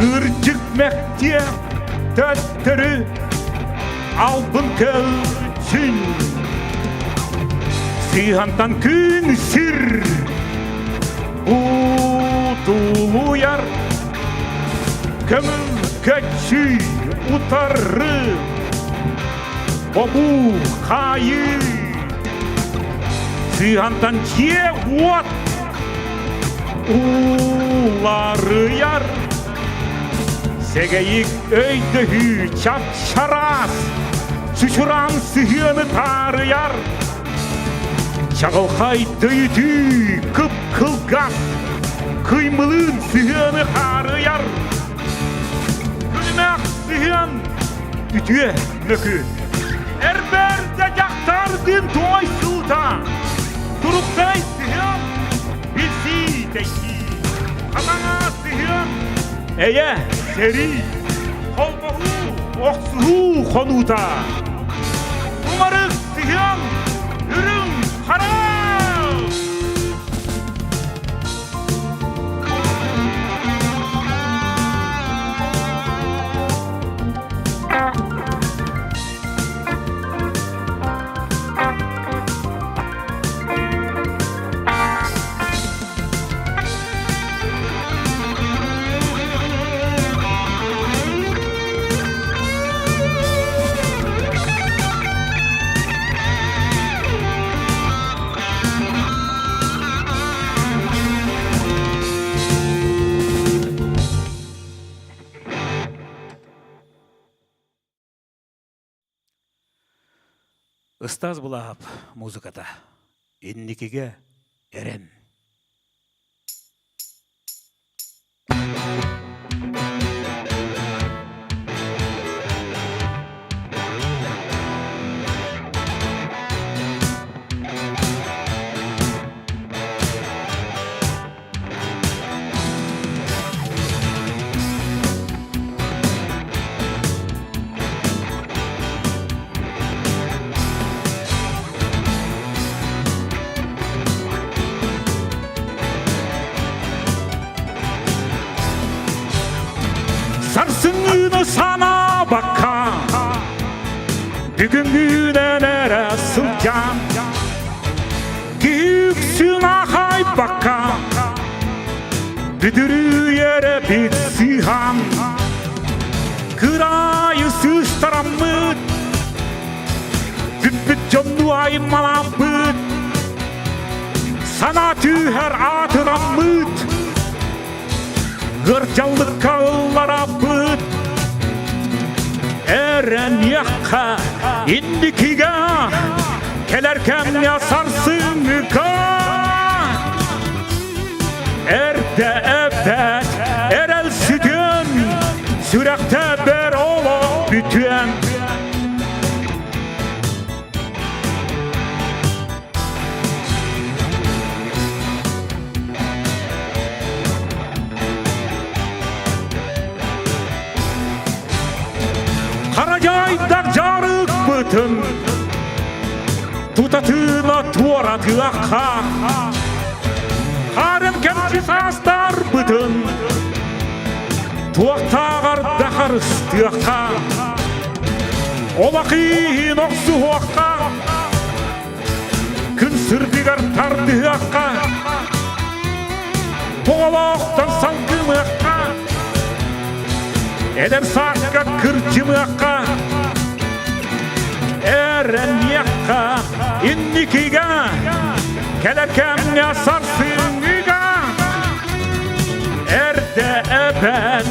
Kırcık mektiye töttürü albın kölçün Sihantan gün sir Utulu yar Kömür köçü utarı Bobu kayı Sihantan cie uat Uları yar Segeyik öydühü çap şaras Çuşuran sığını tarıyar Çağılhay döyütü kıp kılgaz Kıymılın sığını harıyar Külmek sığın ütüye mökü Erberde yaktar din toy sulta Turuktay sığın Bilsi deysi Katana sığın Eye seri Kolbohu oksuhu konuta Umarık sığın Ürün kara Ыстаз булап музыката инникиге эрен Sarsın sana baka Bugünküne nere sılcan Güksün ahay baka Büdürü yere bir sihan Kırayı sıçtaramıt Zübbüt canlı ay malabıt Sana tüher atıramıt Gırcallık kallara bıt Eren yakka indikiga Kelerken yasarsın müka Erde evet erel sütün Sürekte ber olup bütün бытын тутатына туаратыакка Арын кемчи састар бытын туактагар дахарыстыакка Олакин оксуакка күн сырдыгар тардыакка Тоголоктан салгымакка Эдер сакка кырчымакка Эреньякка инникига Келеркемне сарсыңыга Эрде эбен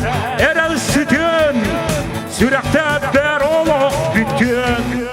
эрел сүтün Сүректе бер олок бүткün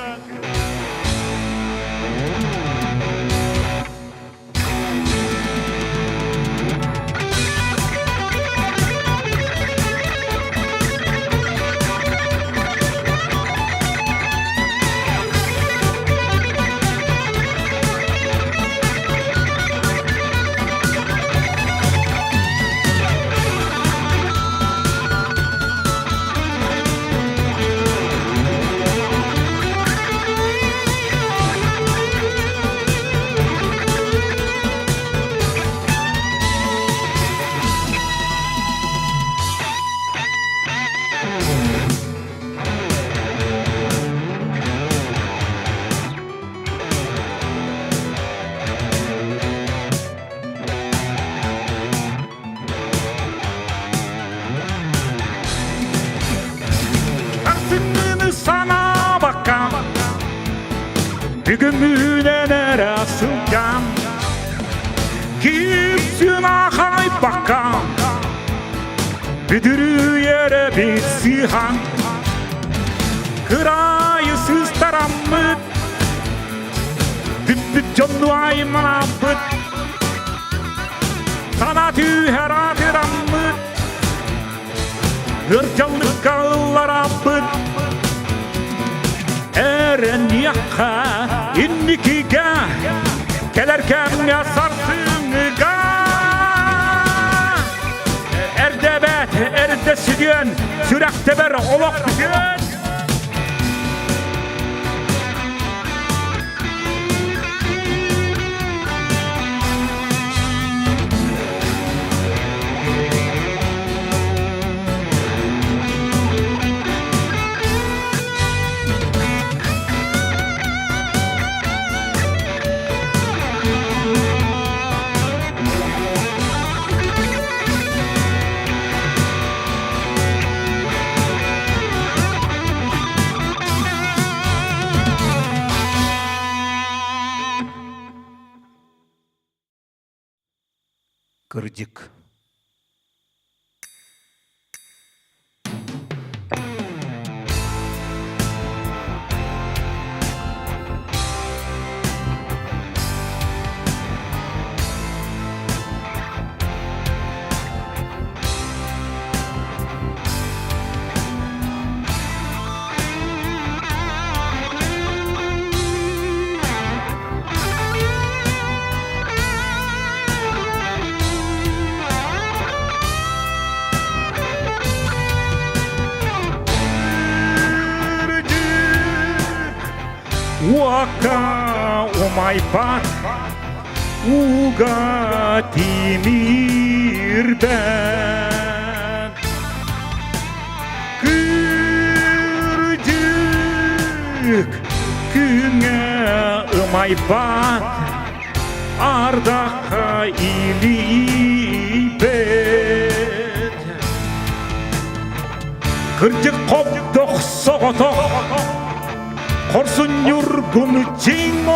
Sana bakan Bugününe nerasından Kimsin ahay bakan Büdürü yere bir sihan Kırayısız taramıt Düppüt canlı aymanabıt Sana tüher adıramıt Hırcanlık ağıllara bıt Эреньякка инникига Келеркемне сарсыңыга Эрдебет эрде сүден Сүректе бер олок бүген Кырдык Waka umaipat Uga timirben Kırdık Küne umaipat Ardaka ilibet Kırdık kopdok soğotok Korsun yurgun çingolok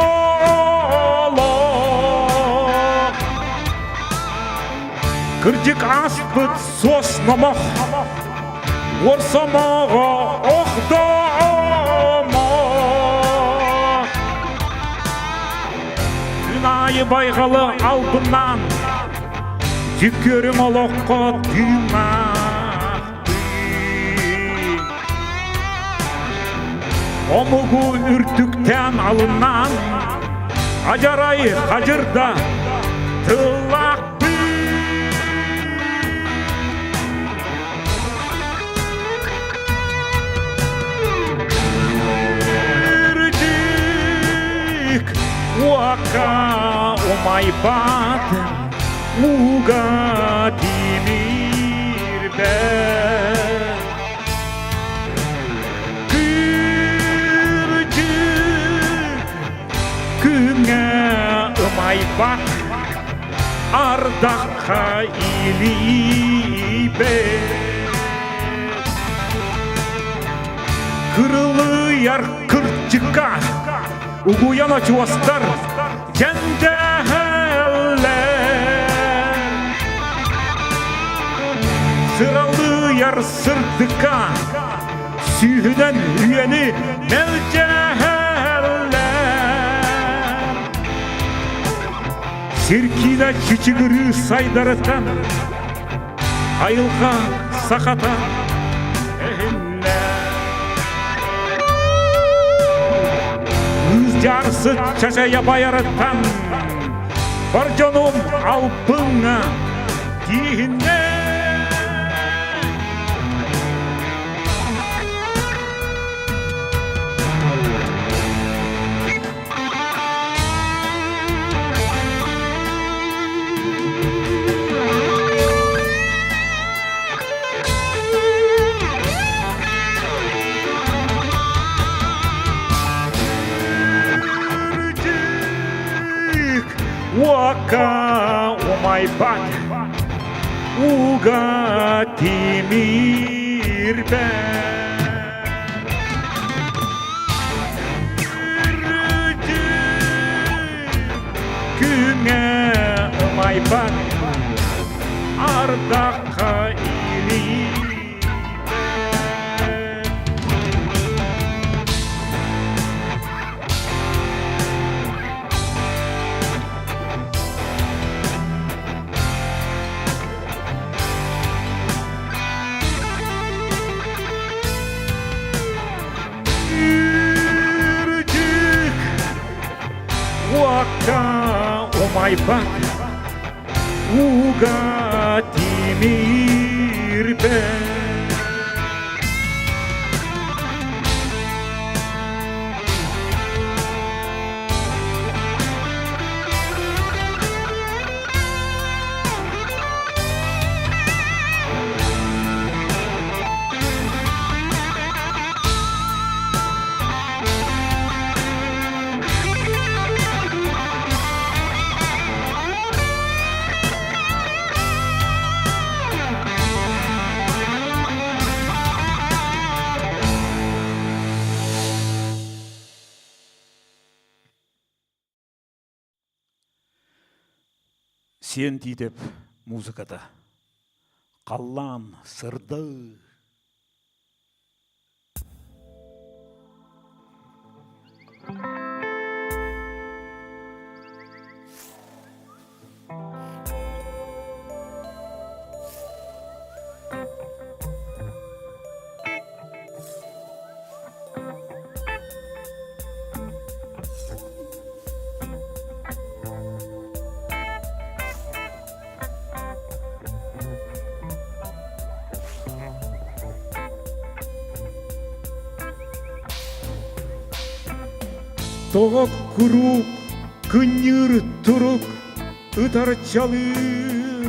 Kırcık aspıt sosnamak Orsamağa okdamak Günayı baygalı altından Tükürüm olokka düğmek Omugu ürtükten alınan Acarayı hacırda tılak Waka umay bat Uga dimir be Kırcık Kına umay bat Ardaka ilibe Kırılıyar kırcıka Uğuyana çuvastar Cendeheller Sıralıyar sırdıka Sühüden üyeni melceheller Sirkide çiçigiri saydaratan Ayılga sakata Jarsı çaşaya bayaratan Barcanım alpına dihine Waka umay bat Uga timir be Küne umay bat Ardaka ili Waka umay bat Uga timir be Sen deyдеп музыкада қаллан сырды Тоғақ күрук, күннір тұрук, ұтар чалыр.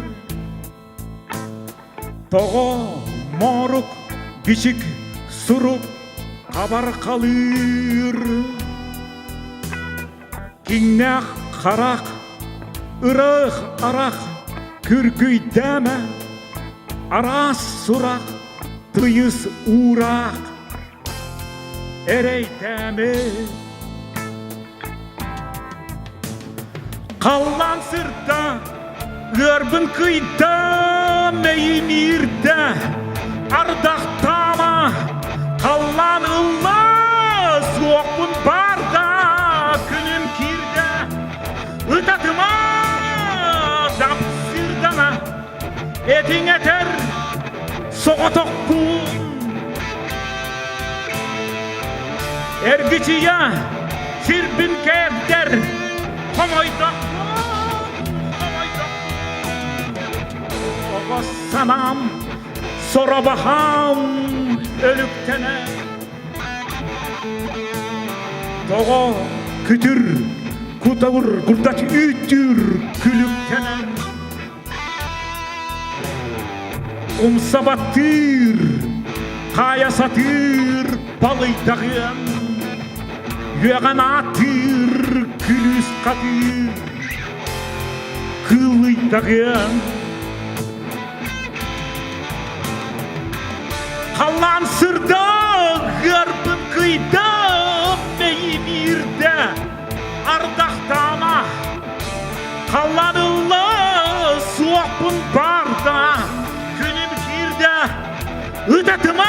Тоға марук, бішік, сұрук, қабар қалыр. Кеңнәқ қарақ, ұрақ арақ, күркүй дәмі, арас сұрақ, тұйыс ұрақ, әрей дәмі. Қаллан сырда, өрбін күйді, меймирді, ардақтама, қаллан ұллас, оқпын барда, күнім кирді, ұтатыма, дап сырдана, етің етер, соғатоқ күн. Әргічия, сірбін кәддер, Қомайдақ, Оғасанам, сорабахам, өліктені. Тоға күтір, Urtavur kurdaç ütür külüktenen Umsabattır Kaya satır balıydağın Yüğen atır külüs katır Kılıydağın Kalan sırda garbın kıyda Meyimirde ardaktama Kalanılla soğukun barda Günüm girde Üdetıma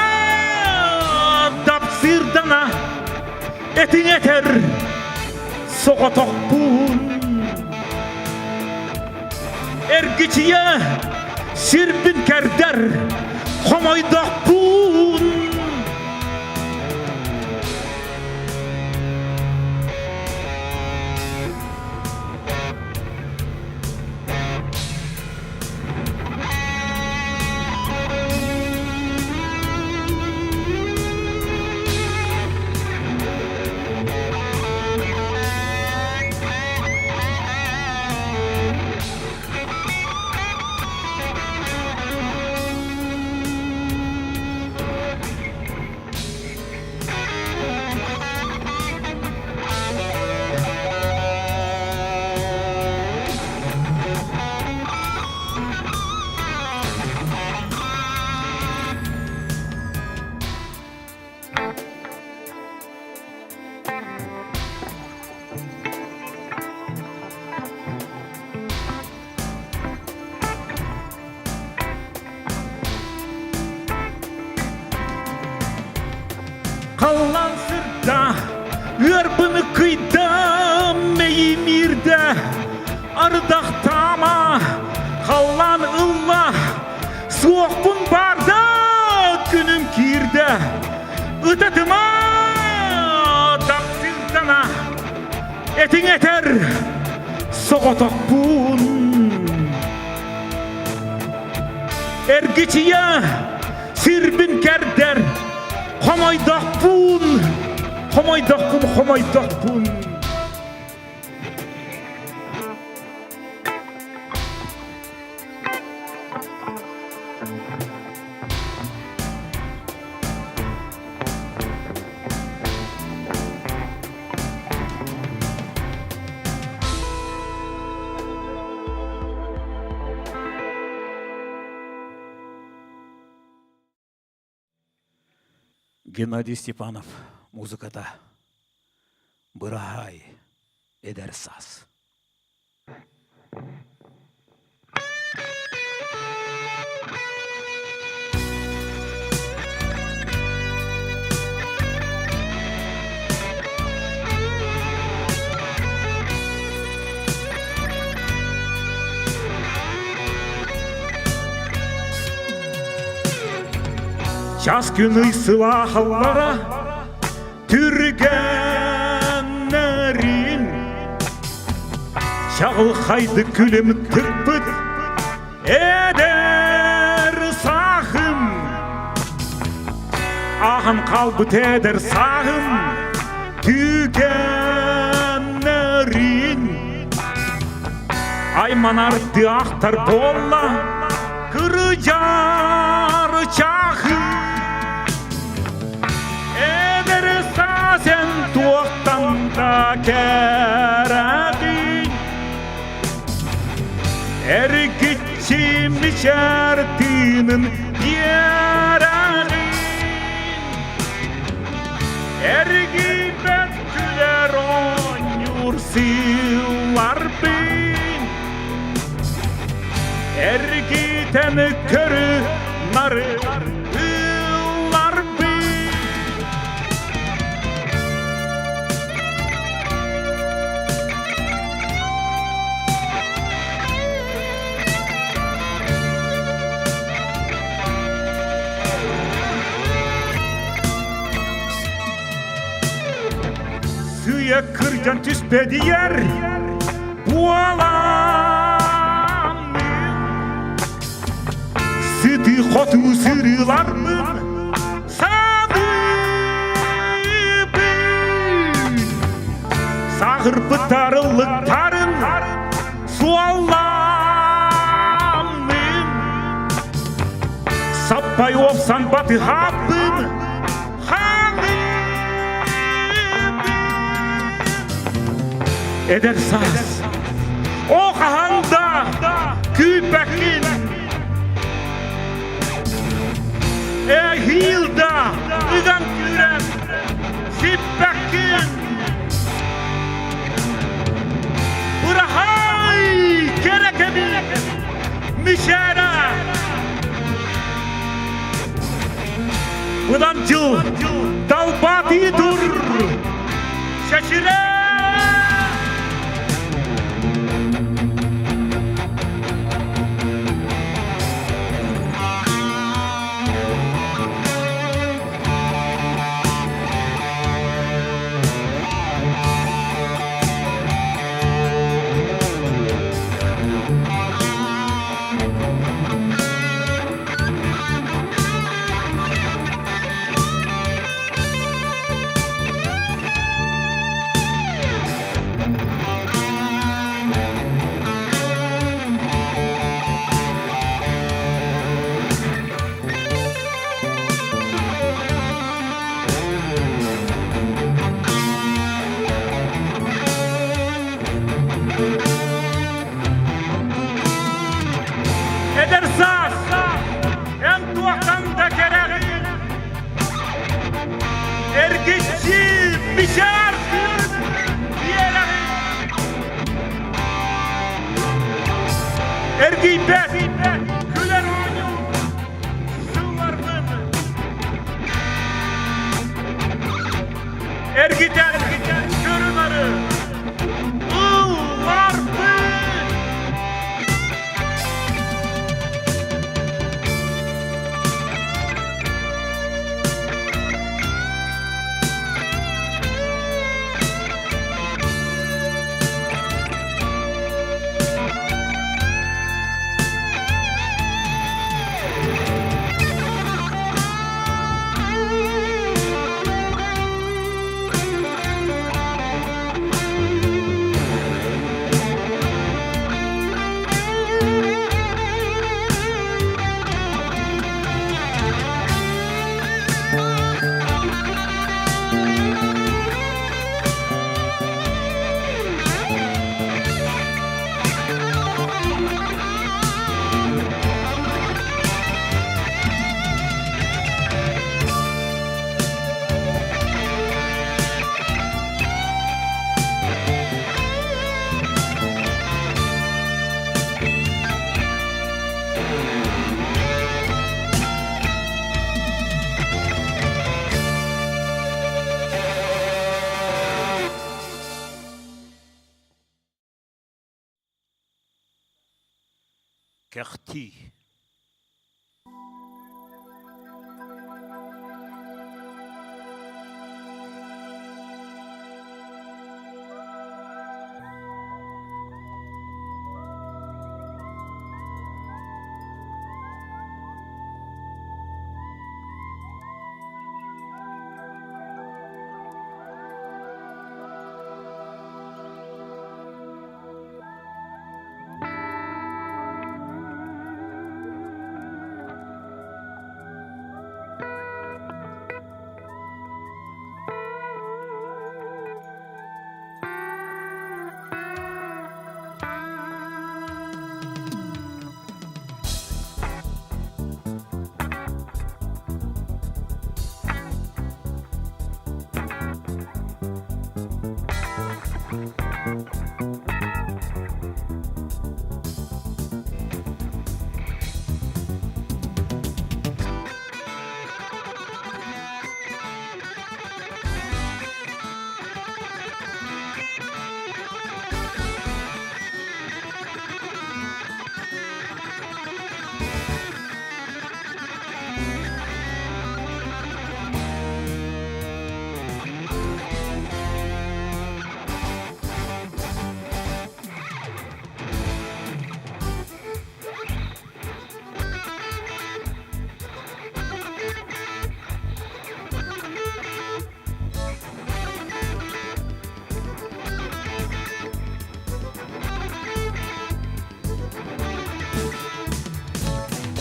Dapsırdana Etin eter Soğutokpun Ergiciye Sirbin kerder Komoydokpun Kalan sırda Garbını kıyda Meyimirde Ardaktama Kalan ıllah Soğukun barda Günüm kirde Üdetıma Dapsırdana Etin eter Soğutokpun Ergiciye Sirbin kerder Komoydokpun Komoydokpun Геннадий Степанов музыкада Бырахай эдер саз. Жаз күні сылахалара түргеннерин Шағылқайды күлім түрпіт Эдер сағым Ағын қалбыт эдер сағым Түгеннерин Айманарды ақтар болла Кыры жар чағым Sen tuoktanda kerätin Erkitsimi şärtinin yerätin Erkipet küler on jursillarpin Erkiten körü narı Suya kırcan tüspedi yer Bu alanın Sütü kotu sırılarının Sadıbın Ahır tarılıkların suallamın Sappay opsan batı hapın Eder saz o kahanda küpekin Hilda ügan kürem Sippekin Burahay kerekebi Mişera Budancıl dalbati dur Şaşire Edersaz en tuakanda kereri Ergitçi mişar diyeleri Ergibet küler oyun sıvarmın Ergiten görünarı Kerti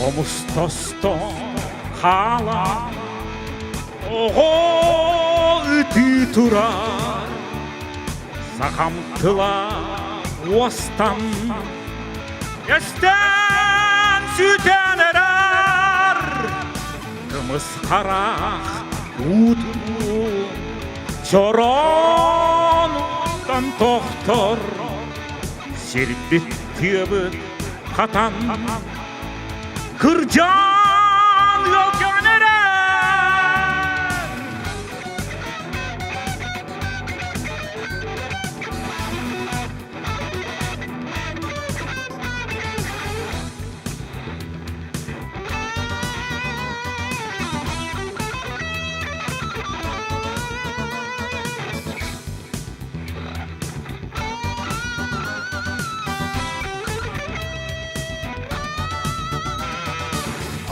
Omustoston hala oğo üti turar Sakamtıla ostan Esten süten erer Kımız karak udu Çorondan tohtor Sirbit tiyabı katan Kırcan yol gönere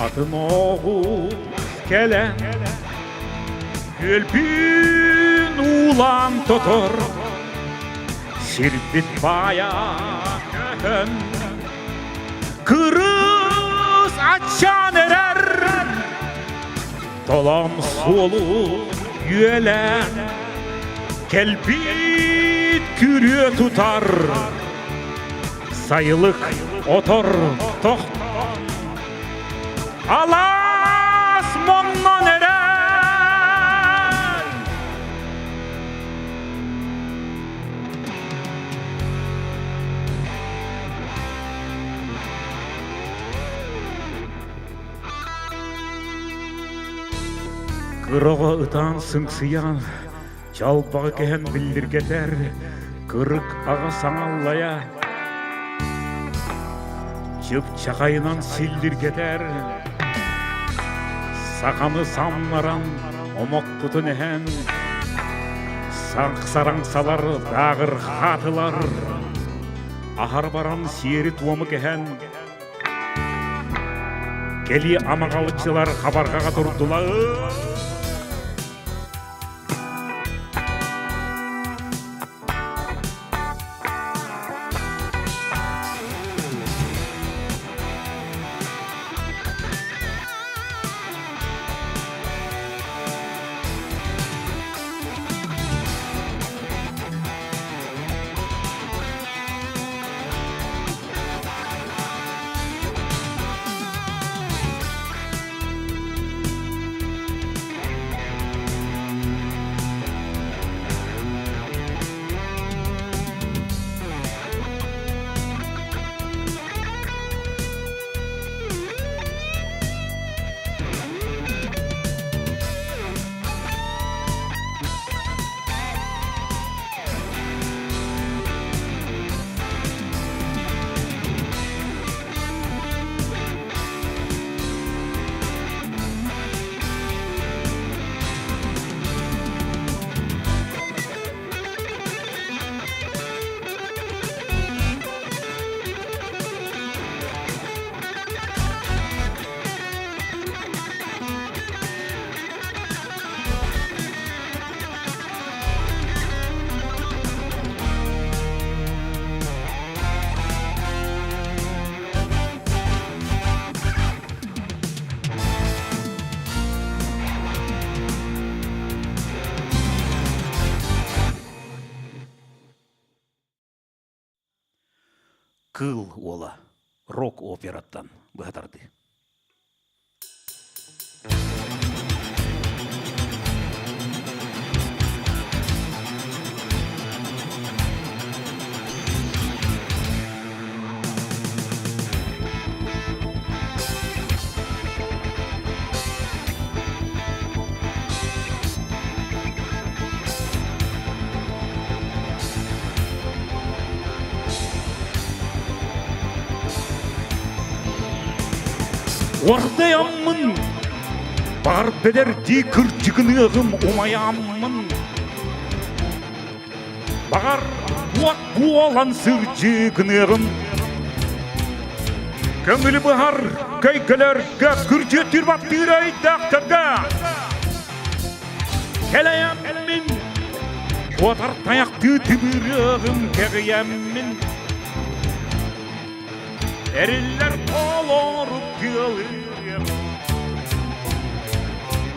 Adım oğuz gelen Gülbün ulan tutur Sirbit baya köhön Kırız açan erer Dolam solu yüelen Kelbit kürü tutar Sayılık otor tohtar Alas monnan eren Kırığa ıtan sыңсыян Жалбағы кән білдіргетер Kırık ağa sanallaya Çıp çakayынан sildirgeter Sakamı samlaran omok kutun ehen Sarangsalar dağır hatılar Ahar baran siyeri tuamı kehen Keli amagalıçılar habargaga turdular Кыл ола рок-операттан бұғатарды. Ордayamın, бар бедерди кырчыгынығым умаямын. Бағар буат буалан сырчыгынығым. Көңілі бұхар көйкілерге күрчетір баттыр айдақтырға. Келаямын, отар таяқты түбірігім кәгіямын. Eriller olurup kılır.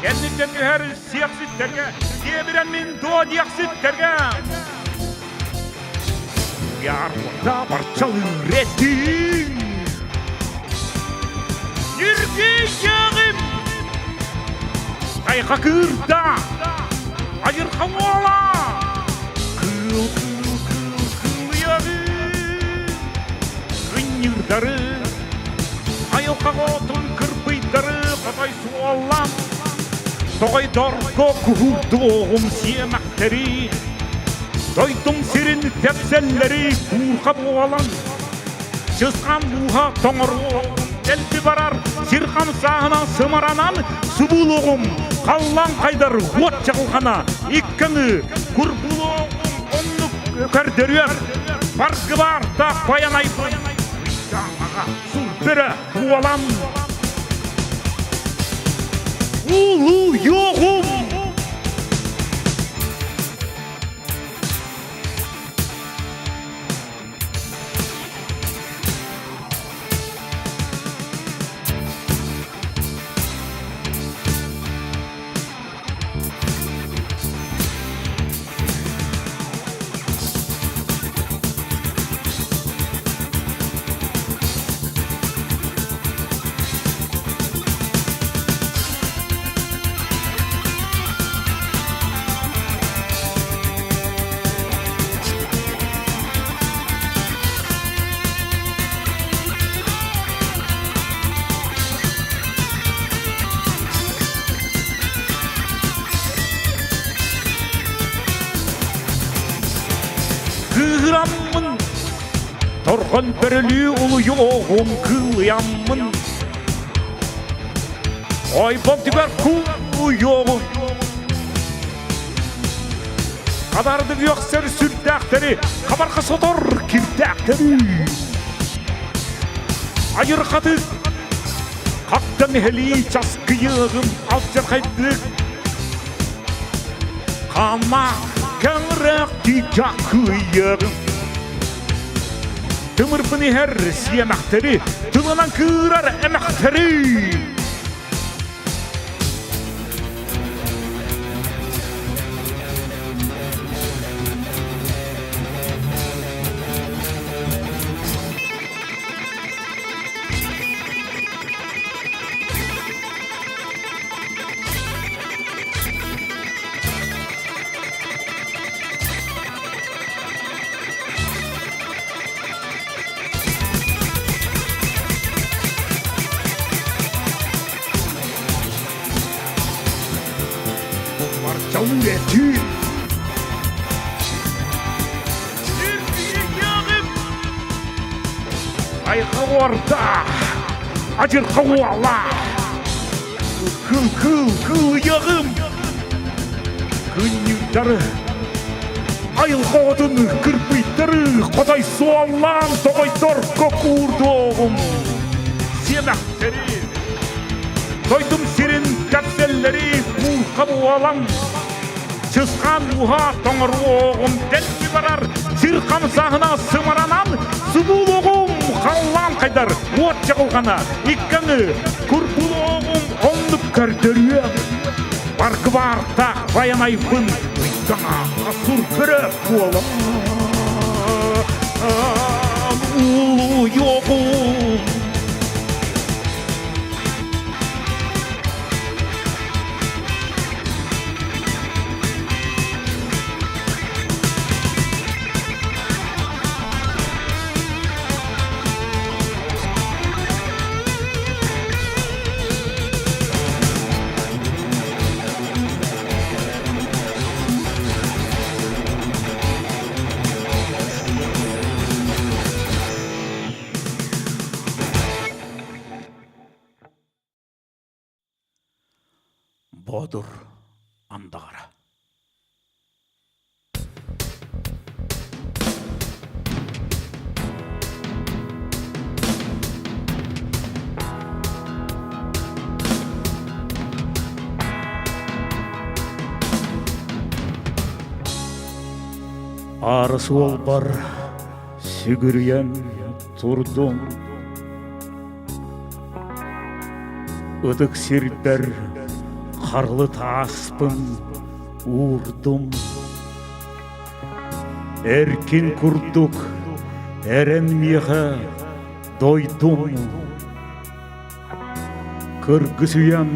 Kendimden her siyasetlerge, diyebilen min doğa diyaksitlerge. Yarmada parçalı ürettin. Yürgeyeceğim. Kayka kırda, ayır kavala. Kıl yağım. Kınyırdarı, ayıl kağıtın kırpıydarı, katay suallam. Toy dorko kuhurduğum siyemekteri. Doydum serin tepselleri kurka boğalan. Çızkan buha toңırluğum elbi barar. Sirkan sahına sımaranan subuluğum. Kallan kaydar ot çakılgana. İkkini kurbuluğum onluk ökerdörüyor. Farkı var da bayanaydım. Vicdanağa sulbere boğalan. Ulu yoğum. Kıramın torgan börülü ulu yoğum kıyamın. Oy boktiber kulu yoğum. Kadardı yokser sürtdäkteri, kabarka sotor kirtdäkteri. Ayır katı, kaktan heli çaskıyığım alçakaydık. Kama kanrak diyakıyığım. Tımırpını her siyemekteri, tılından kırar emekteri. Marçalı eti. Ay kavarda, acır kavala. Kıl yağım. Kınyırdarı, ayıl koğdun kırpıydarı. Koday soğallan, toğay dorko kurduğum. Siyemekteri. Doydum serin tepselleri kurka boğalan. Çızkan buha toңırluğum delbi barar. Sirkan sahına sımaranan subuluğum kallan kaydar ot çakılgana. İkkini kurpuluğum onluk kördörüyor. Barkı var da bayanaypın. Vicdana kasur börek boğalan. Ulu yoğum. Bodur andara. Arısı ol бар, сүгірген тұрдым, Ыдык сирпер қарлы таспын урдум. Эркин курдук эренмеға дойдум. Кыргызуян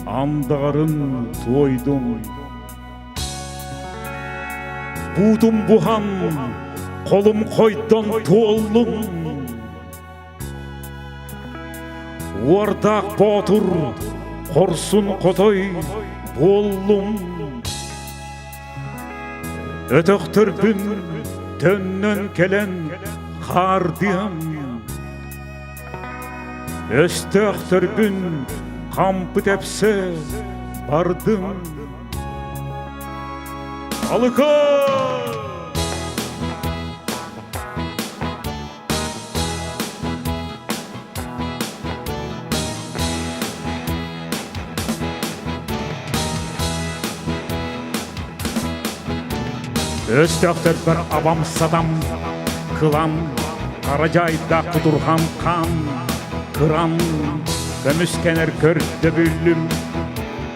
андарын тойдум. Будум бухан қолым қойдан толдум. Уардақ батыр қорсын қотой болдум. Өтөктөрбүн төннөн келен қардиям. Өстөктөрбүн кампы тепсе бардым. Алыка! Өстөктөр бір абам садам кылам, Каражайда кудурган кан кырам. Көмүскенер көрдө бүлүм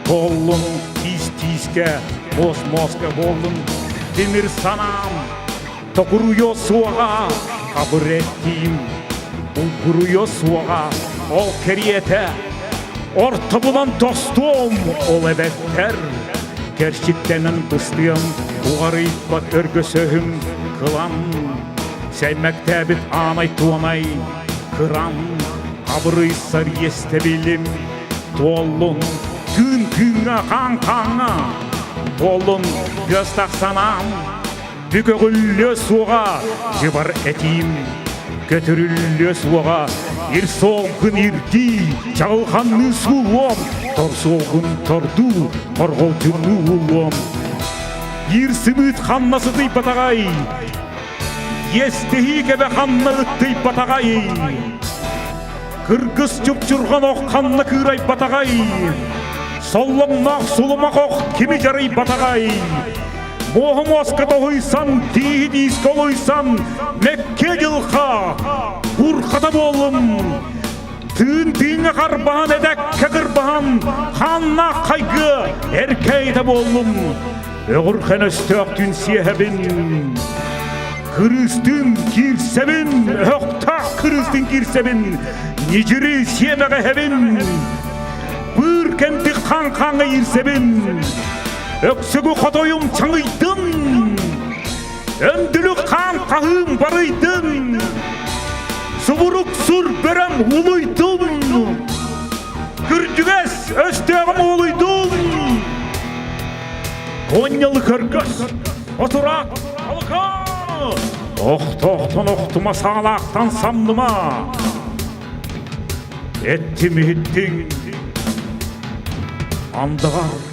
болдум, тиз-тизге моз-мозга болдум. Темир санам токуруё суага кабыр еттим. Улгуруё суага ол кериете. Орто булан достум ол эбеттер. Керчиттенен кыстыям, угарыйт бат өргөсөһүм кылам. Сәймәктәбит анай туанай кырам. Абырыйсар есте билим толун. Күн күнгө каңкаңа болун. Көз таксанам бүгөгүллө суга жыбар этим. Көтүрүллө суга ир солгун ирди жагылганны суулом. Тор солгун торду торгоутуну улом. Ир сымыт ханнасыдый батагай. Естеhi кебе ханна ыттый батагай. Кыргыз чупчурган ок ханна кырай батагай. Солломнак сулумак ок кими жарый батагай. Mohum oskata hoysan, tihidis koloysan, Mekke жылха, урхата болым. Тын-тыны қарбаған edek кекірбаған, Ханна қайгы erkeyde болым. Öğürken östöktün siyehebin, Kırıstın kirsebin, öktak kırıstın kirsebin, Niciri siyemege hebin, Bırkenti kan-kanı irsebin, Öksügü kotoyum çаңıydın, Öndülük kan kahım barıydın, Sıvırık sur berem uluydun, Kürcüges östöğüm uluydun. Konyalı kırgız, oturak, alıka! Ohtoktan ohtuma sağlaktan samdıma, Ettim hittin, andığar